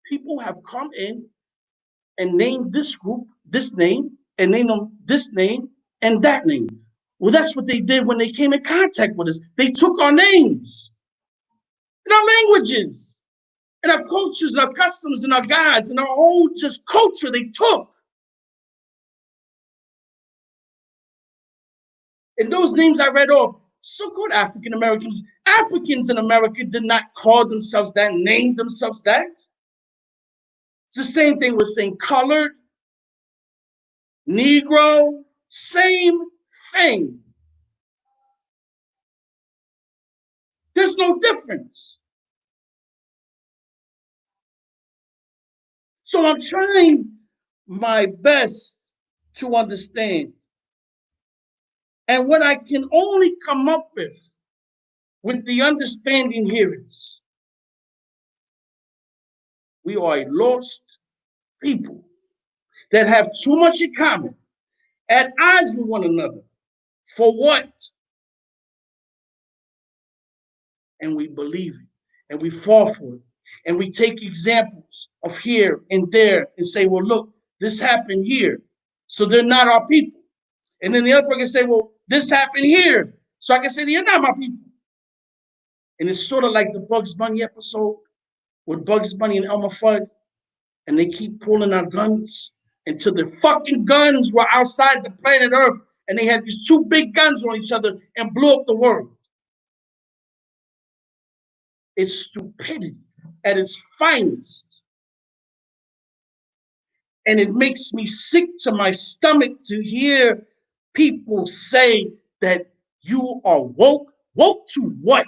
People have come in and named this group this name, and named them this name and that name. Well, that's what they did when they came in contact with us. They took our names and our languages and our cultures and our customs and our gods and our whole just culture they took. And those names I read off, so-called African Americans, Africans in America did not call themselves that, name themselves that. It's the same thing with saying colored, Negro, same thing. There's no difference. So I'm trying my best to understand. And what I can only come up with the understanding here is we are a lost people. that have too much in common, at odds with one another. For what? And we believe it, and we fall for it, and we take examples of here and there and say, well, look, this happened here, so they're not our people. And then the other person can say, well, this happened here, so I can say, you're not my people. And it's sort of like the Bugs Bunny episode with Bugs Bunny and Elmer Fudd, and they keep pulling our guns until the fucking guns were outside the planet Earth, and they had these two big guns on each other and blew up the world. It's stupidity at its finest. And it makes me sick to my stomach to hear people say that you are woke. Woke to what?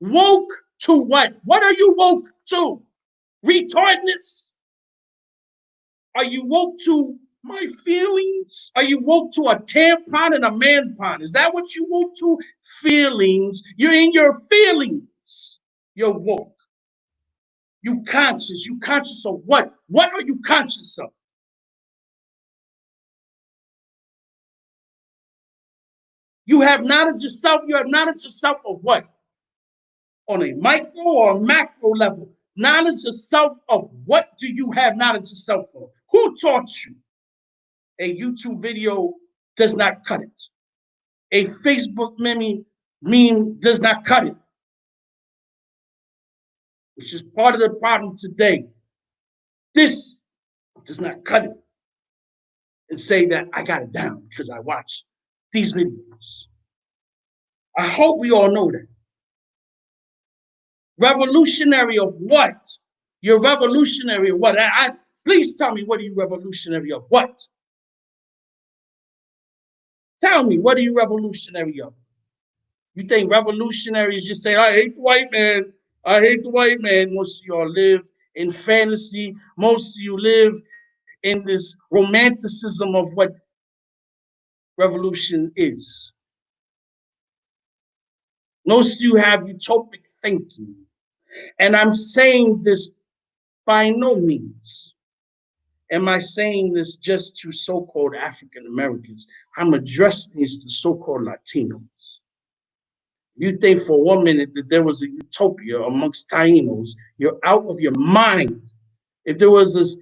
Woke to what? What are you woke to? Retardedness? Are you woke to my feelings? Are you woke to a tampon and a man pond? Is that what you woke to? Feelings. You're in your feelings. You're woke. You conscious. You conscious of what? What are you conscious of? You have knowledge of self. You have knowledge of self of what? On a micro or a macro level. Knowledge of self of what do you have knowledge of self of? Who taught you? A YouTube video does not cut it. A Facebook meme does not cut it. Which is part of the problem today. This does not cut it. And say that I got it down because I watched these videos. I hope we all know that. Revolutionary of what? You're revolutionary of what? Please tell me, what are you revolutionary of what? Tell me, what are you revolutionary of? You think revolutionaries just say, I hate the white man. I hate the white man. Most of y'all live in fantasy. Most of you live in this romanticism of what revolution is. Most of you have utopic thinking. And I'm saying this by no means. Am I saying this just to so-called African Americans? I'm addressing this to so-called Latinos. You think for 1 minute that there was a utopia amongst Tainos, you're out of your mind. If there was this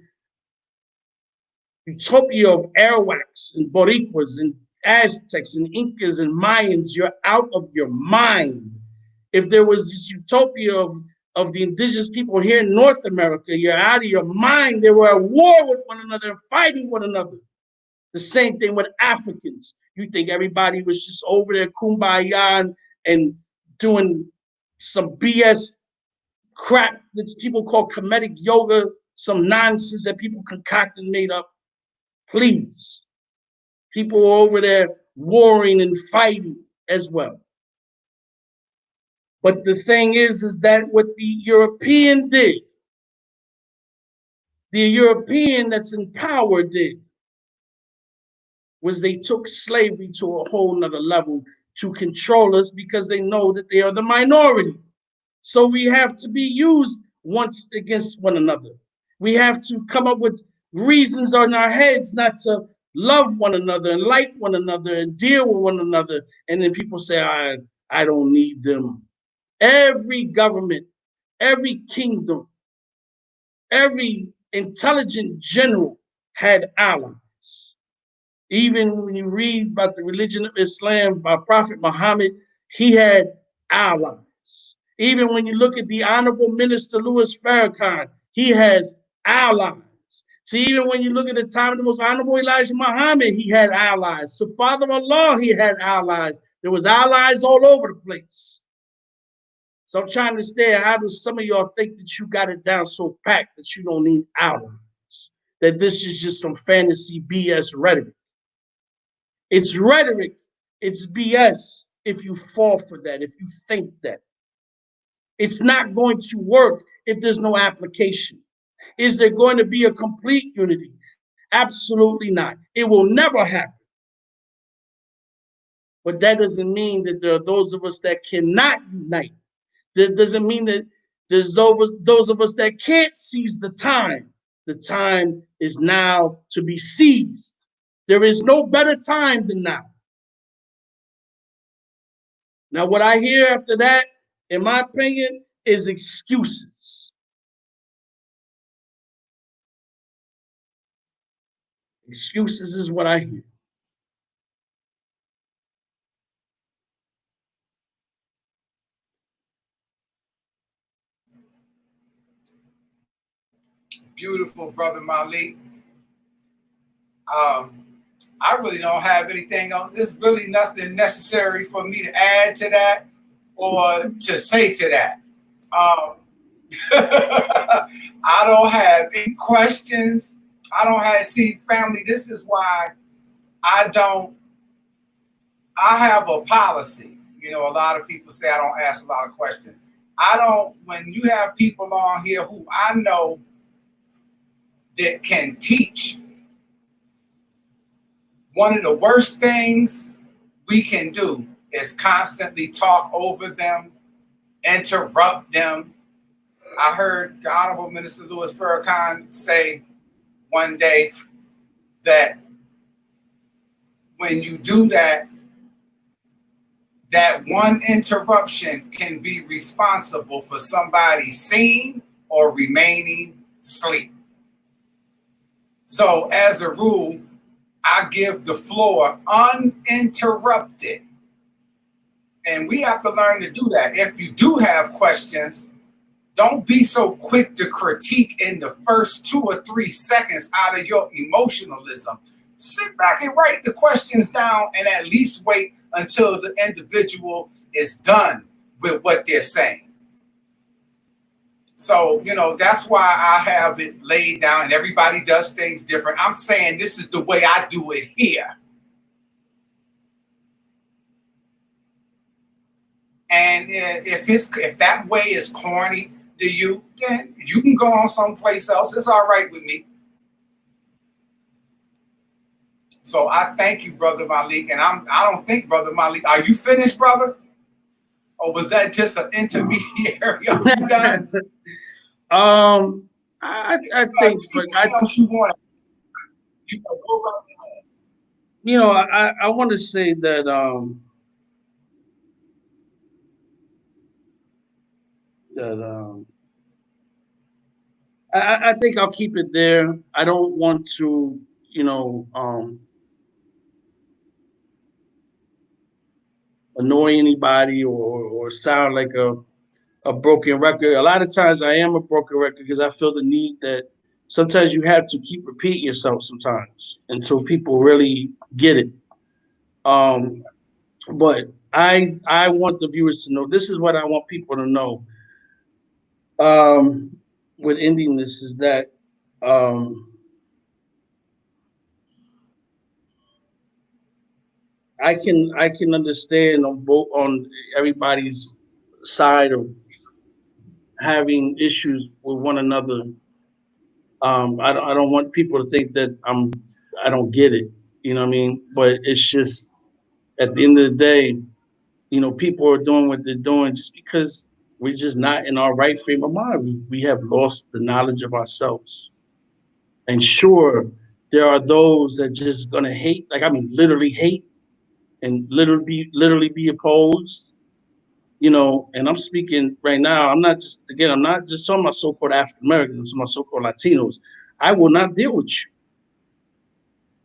utopia of Arawaks and Boricuas and Aztecs and Incas and Mayans, you're out of your mind. If there was this utopia of the indigenous people here in North America, you're out of your mind. They were at war with one another and fighting one another. The same thing with Africans. You think everybody was just over there kumbaya and doing some BS crap that people call comedic yoga, some nonsense that people concoct and made up. Please. People are over there warring and fighting as well. But the thing is that what the European did, the European that's in power did, was they took slavery to a whole nother level to control us because they know that they are the minority. So we have to be used once against one another. We have to come up with reasons on our heads not to love one another and like one another and deal with one another. And then people say, I don't need them. Every government, every kingdom, every intelligent general had allies. Even when you read about the religion of Islam by Prophet Muhammad, he had allies. Even when you look at the Honorable Minister Louis Farrakhan, he has allies. So even when you look at the time of the most Honorable Elijah Muhammad, he had allies. So Father Allah, he had allies. There was allies all over the place. So I'm trying to understand, how do some of y'all think that you got it down so packed that you don't need allies? That this is just some fantasy BS rhetoric. It's rhetoric, it's BS if you fall for that, if you think that. It's not going to work if there's no application. Is there going to be a complete unity? Absolutely not. It will never happen. But that doesn't mean that there are those of us that cannot unite. That doesn't mean that there's those of us that can't seize the time The time is now to be seized. There is no better time than now. Now, what I hear after that, in my opinion, is excuses. Excuses is what I hear. Beautiful, brother Malik. I really don't have anything on. There's really nothing necessary for me to add to that or to say to that. I don't have any questions. I don't have, see, family, this is why I don't, I have a policy. You know, a lot of people say I don't ask a lot of questions. I don't, when you have people on here who I know that can teach, one of the worst things we can do is constantly talk over them, interrupt them. I heard the Honorable Minister Louis Farrakhan say one day that when you do that, that one interruption can be responsible for somebody seeing or remaining asleep. So as a rule, I give the floor uninterrupted. And we have to learn to do that. If you do have questions, don't be so quick to critique in the first 2 or 3 seconds out of your emotionalism. Sit back and write the questions down and at least wait until the individual is done with what they're saying. So, you know, that's why I have it laid down, and everybody does things different. I'm saying this is the way I do it here. And if that way is corny to you, then you can go on someplace else. It's all right with me. So I thank you, Brother Malik. And I don't think, Brother Malik, are you finished, brother? Or was that just an intermediary? Are you done? I think anything else you want, you can go right ahead. You know, I want to say that I think I'll keep it there. I don't want to, you know, annoy anybody or sound like a broken record. A lot of times I am a broken record because I feel the need that sometimes you have to keep repeating yourself sometimes until people really get it. Um, but I want the viewers to know, this is what I want people to know. Um, with ending this is that um, I can understand on both on everybody's side of having issues with one another. I don't want people to think that I don't get it. You know what I mean? But it's just at the end of the day, you know, people are doing what they're doing just because we're just not in our right frame of mind. We have lost the knowledge of ourselves. And sure, there are those that just gonna hate, like I mean, literally hate and literally be opposed. You know, and I'm speaking right now. I'm not just talking about so-called African Americans, I'm talking about so-called Latinos. I will not deal with you.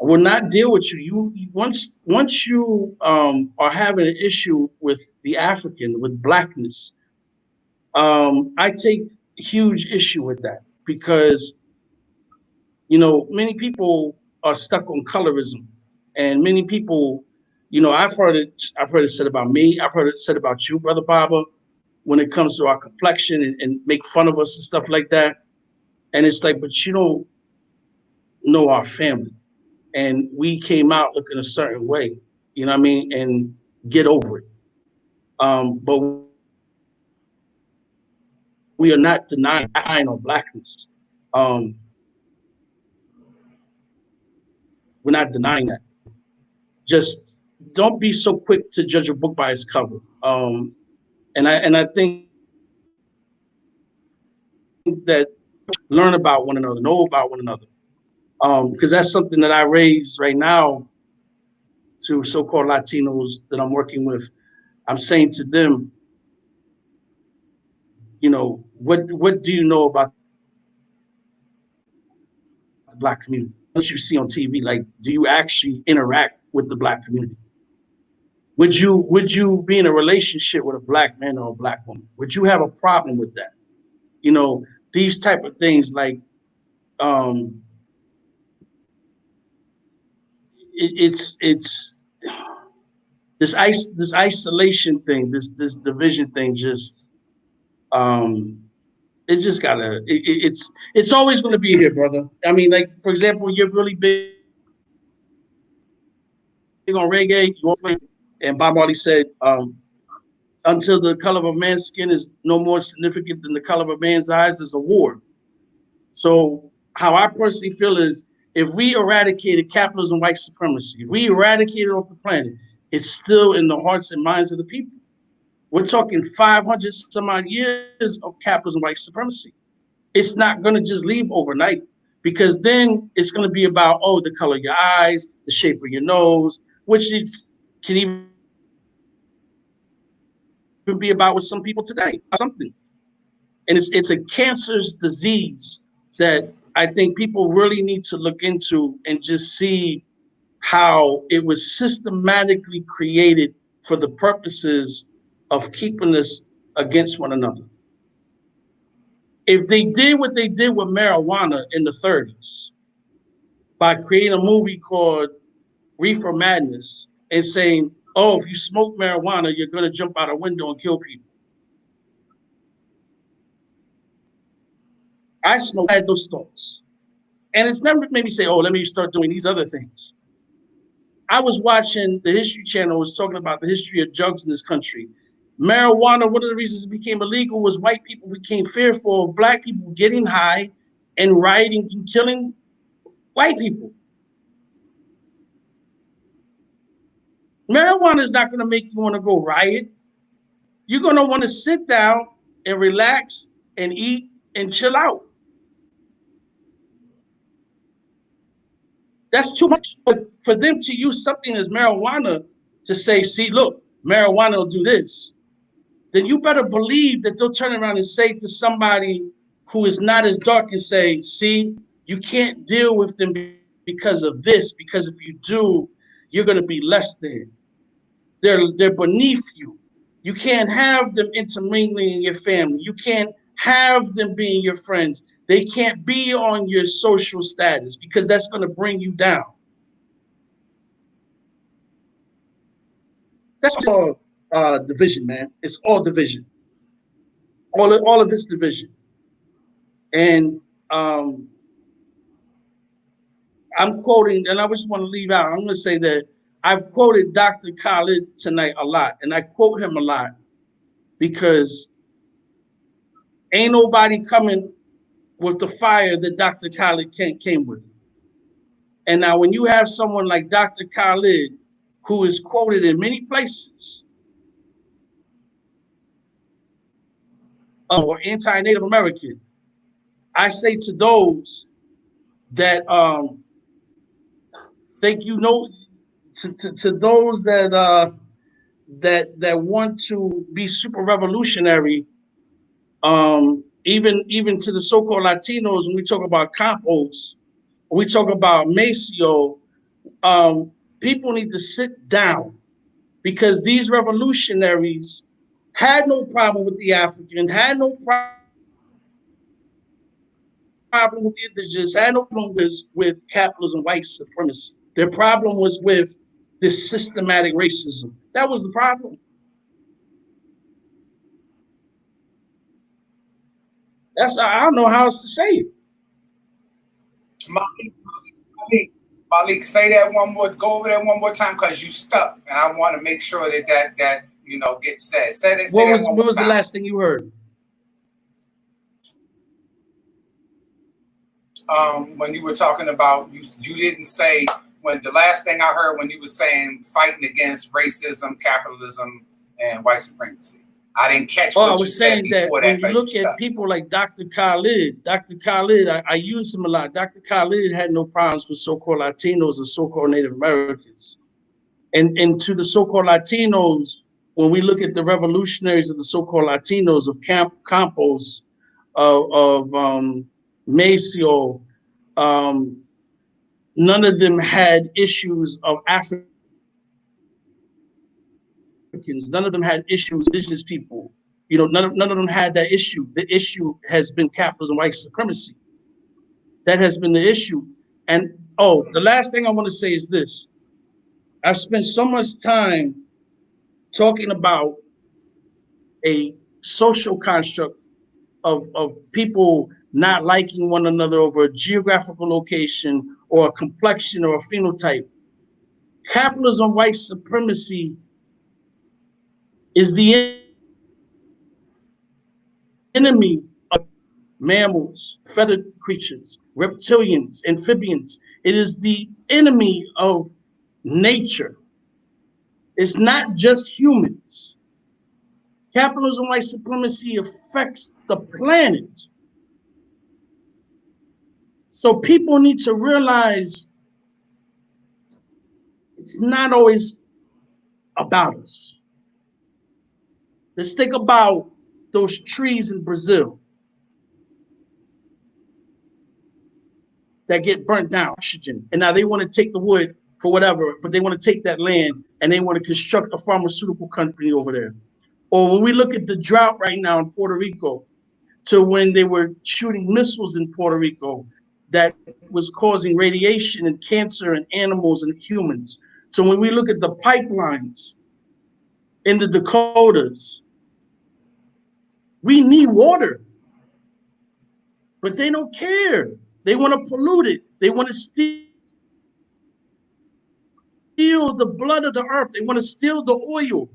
I will not deal with you. Once you are having an issue with the African, with blackness, I take huge issue with that because you know many people are stuck on colorism, and many people, you know, I've heard it said about me. I've heard it said about you, brother Baba, when it comes to our complexion and make fun of us and stuff like that. And it's like, but you don't know our family. And we came out looking a certain way, you know what I mean? And get over it. But we are not denying our blackness. Um, we're not denying that. Just don't be so quick to judge a book by its cover. And I think that learn about one another, know about one another. Because that's something that I raise right now to so-called Latinos that I'm working with. I'm saying to them, you know, what do you know about the Black community? What you see on TV, like, do you actually interact with the Black community? Would you be in a relationship with a Black man or a Black woman? Would you have a problem with that? You know, these type of things, like, um, it's this isolation thing, this division thing, just um, it just gotta it's always going to be here, brother. I mean, like, for example, you're really big on reggae. And Bob Marley said, until the color of a man's skin is no more significant than the color of a man's eyes, is a war. So how I personally feel is, if we eradicated capitalism, white supremacy, if we eradicated it off the planet, it's still in the hearts and minds of the people. We're talking 500 some odd years of capitalism, white supremacy. It's not going to just leave overnight, because then it's going to be about, oh, the color of your eyes, the shape of your nose, which can even be about with some people today. Something. And it's a cancerous disease that I think people really need to look into and just see how it was systematically created for the purposes of keeping us against one another. If they did what they did with marijuana in the 30s by creating a movie called Reefer Madness and saying, oh, if you smoke marijuana, you're going to jump out a window and kill people. I smoked, I had those thoughts. And it's never made me say, oh, let me start doing these other things. I was watching the History Channel, was talking about the history of drugs in this country. Marijuana, one of the reasons it became illegal was white people became fearful of Black people getting high and rioting and killing white people. Marijuana is not going to make you want to go riot. You're going to want to sit down and relax and eat and chill out. That's too much. But for them to use something as marijuana to say, see, look, marijuana will do this, then you better believe that they'll turn around and say to somebody who is not as dark and say, see, you can't deal with them because of this, because if you do, you're going to be less than. They're beneath you. You can't have them intermingling in your family. You can't have them being your friends. They can't be on your social status, because that's going to bring you down. That's all division, man. It's all division. All of it's division. And I'm quoting, and I just want to leave out, I'm going to say that I've quoted Dr. Khalid tonight a lot, and I quote him a lot because ain't nobody coming with the fire that Dr. Khalid came with. And now when you have someone like Dr. Khalid, who is quoted in many places, or anti-Native American, I say to those that think, you know, to those that that want to be super revolutionary, even to the so-called Latinos, when we talk about Campos, when we talk about Maceo, people need to sit down, because these revolutionaries had no problem with the African, had no problem with the indigenous, had no problem with capitalism, white supremacy. Their problem was with this systematic racism. That was the problem. I don't know how else to say it. Malik, say that one more. Go over that one more time, because you stuck, and I want to make sure that gets said. Say that. Say that one more time. What was the last thing you heard? When you were talking about, you didn't say, when the last thing I heard when you were saying fighting against racism, capitalism, and white supremacy. I didn't catch Oh, I what you was said saying that before that when you because you look at stuck. people like Dr. Khalid, I use him a lot. Dr. Khalid had no problems with so-called Latinos or so-called Native Americans. And to the so-called Latinos, when we look at the revolutionaries of the so-called Latinos of Campos, of Maceo, um, none of them had issues of Africans. None of them had issues with indigenous people. None of them had that issue. The issue has been capitalism, white supremacy. That has been the issue. And oh, the last thing I want to say is this. I've spent so much time talking about a social construct of people not liking one another over a geographical location or a complexion or a phenotype. Capitalism, white supremacy is the enemy of mammals, feathered creatures, reptilians, amphibians. It is the enemy of nature. It's not just humans. Capitalism, white supremacy affects the planet. So people need to realize it's not always about us. Let's think about those trees in Brazil that get burnt down, oxygen, and now they want to take the wood for whatever, but they want to take that land and they want to construct a pharmaceutical company over there. Or when we look at the drought right now in Puerto Rico, to when they were shooting missiles in Puerto Rico that was causing radiation and cancer in animals and humans. So when we look at the pipelines in the Dakotas, we need water, but they don't care. They want to pollute it. They want to steal the blood of the earth. They want to steal the oil.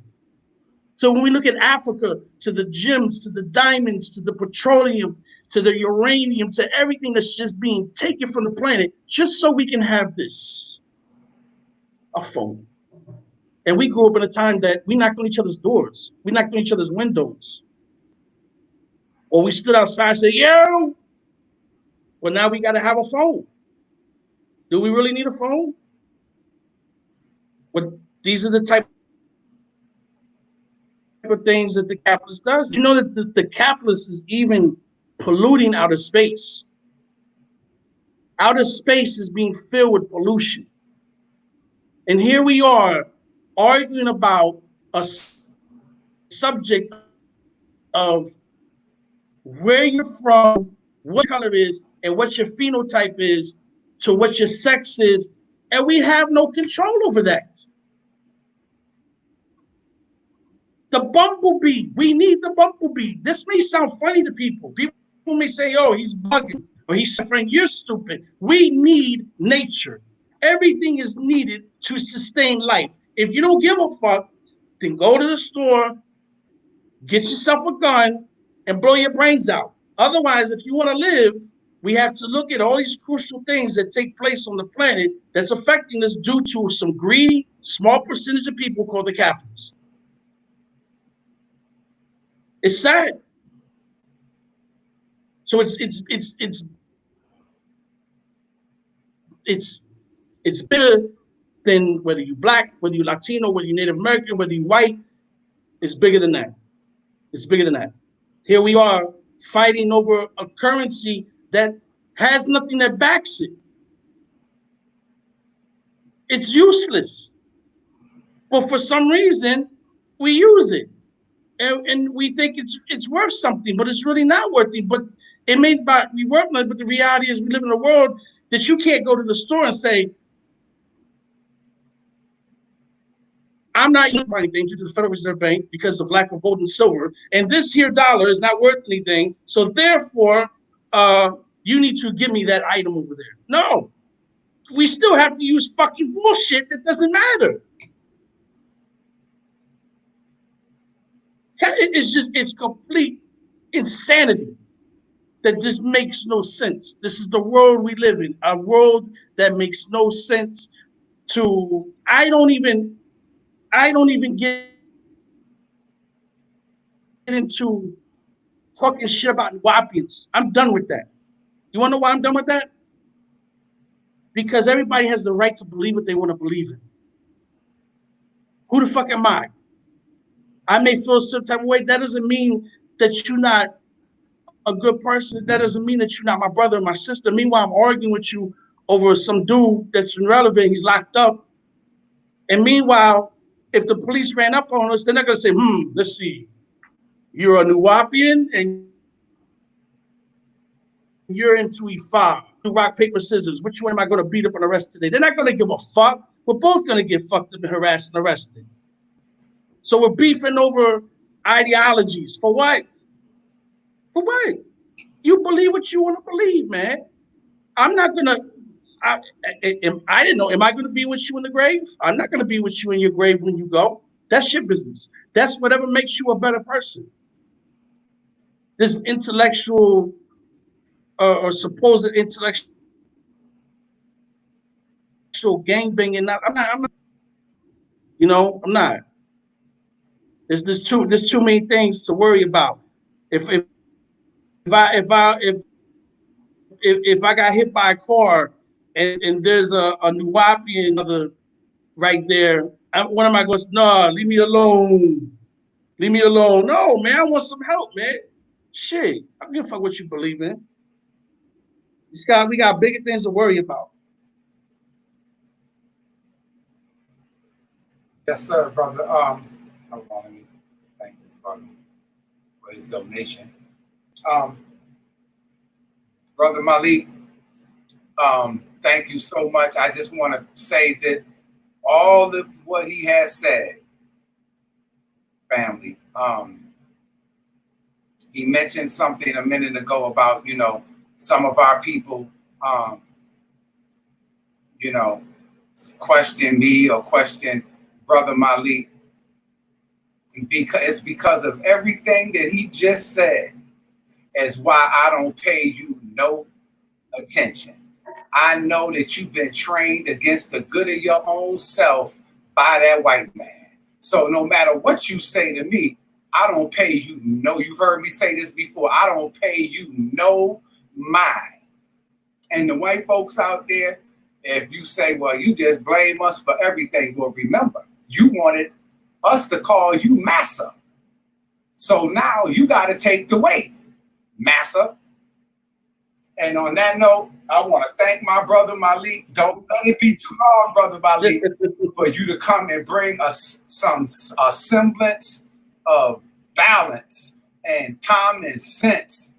So when we look at Africa, to the gems, to the diamonds, to the petroleum, to the uranium, to everything that's just being taken from the planet, just so we can have this, a phone. And we grew up in a time that we knocked on each other's doors, we knocked on each other's windows, or we stood outside and said, yo, well, now we got to have a phone. Do we really need a phone? But these are the type of things that the capitalist does. Did you know that the capitalist is even polluting outer space? Outer space is being filled with pollution. And here we are arguing about a subject of where you're from, what your color is, and what your phenotype is, to what your sex is, and we have no control over that. The bumblebee, we need the bumblebee. This may sound funny to people. People may say, oh, he's bugging, or he's saying, my friend, you're stupid. We need nature. Everything is needed to sustain life. If you don't give a fuck, then go to the store, get yourself a gun, and blow your brains out. Otherwise, if you want to live, we have to look at all these crucial things that take place on the planet that's affecting us due to some greedy, small percentage of people called the capitalists. It's sad. So it's bigger than whether you black, whether you Latino, whether you Native American, whether you white. It's bigger than that. It's bigger than that. Here we are fighting over a currency that has nothing that backs it. It's useless. But for some reason, we use it. And we think it's worth something, but it's really not worth it. But it may be worth nothing, but the reality is we live in a world that you can't go to the store and say, I'm not using anything due to the Federal Reserve Bank because of lack of gold and silver, and this here dollar is not worth anything. So therefore, you need to give me that item over there. No, we still have to use fucking bullshit that doesn't matter. It's complete insanity that just makes no sense. This is the world we live in, a world that makes no sense to, I don't even get into talking shit about Nuwapians. I'm done with that. You want to know why I'm done with that? Because everybody has the right to believe what they want to believe in. Who the fuck am I? I may feel some type of way. That doesn't mean that you're not a good person. That doesn't mean that you're not my brother or my sister. Meanwhile, I'm arguing with you over some dude that's irrelevant. He's locked up. And meanwhile, if the police ran up on us, they're not going to say, let's see. You're a Nuwapian and you're into Ifa. Rock, paper, scissors. Which one am I going to beat up and arrest today? They're not going to give a fuck. We're both going to get fucked up and harassed and arrested. So we're beefing over ideologies. For what? For what? You believe what you want to believe, man. I'm not going to. I didn't know. Am I going to be with you in the grave? I'm not going to be with you in your grave when you go. That's your business. That's whatever makes you a better person. This intellectual or supposed intellectual gangbanging. I'm not. You know, I'm not. There's too many things to worry about. If I got hit by a car and there's a Nuwapian other right there, what am I going to say? No, leave me alone. Leave me alone. No, man, I want some help, man. Shit, I don't give a fuck what you believe in. We got bigger things to worry about. Yes, sir, brother. Hold on, let me thank this brother for his donation. Brother Malik, thank you so much. I just want to say that all of what he has said, family, he mentioned something a minute ago about, some of our people, question me or question Brother Malik. It's because of everything that he just said is why I don't pay you no attention. I know that you've been trained against the good of your own self by that white man. So no matter what you say to me, I don't pay you no. You've heard me say this before. I don't pay you no mind. And the white folks out there, if you say, well, you just blame us for everything, well, remember, you wanted us to call you massa. So now you got to take the weight, massa. And on that note, I want to thank my brother Malik. Don't let it be too long, brother Malik, for you to come and bring us a semblance of balance and common sense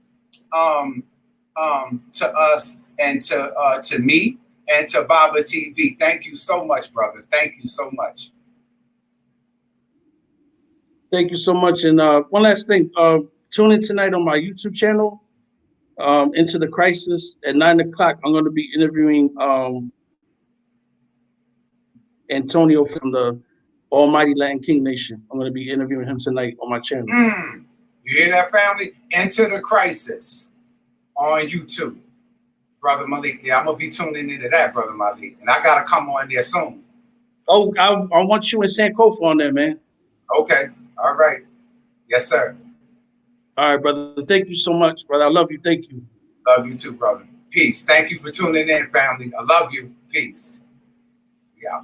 to us and to me and to Baba TV. Thank you so much, brother. Thank you so much. Thank you so much. And one last thing, tune in tonight on my YouTube channel, Into the Crisis at 9 o'clock. I'm going to be interviewing Antonio from the Almighty Latin King Nation. I'm going to be interviewing him tonight on my channel. You hear that, family? Into the Crisis on YouTube. Brother Malik. Yeah, I'm going to be tuning into that, Brother Malik. And I got to come on there soon. Oh, I want you and Sankofa on there, man. Okay. All right. Yes, sir. All right, brother. Thank you so much, brother. I love you. Thank you. Love you too, brother. Peace. Thank you for tuning in, family. I love you. Peace. Yeah.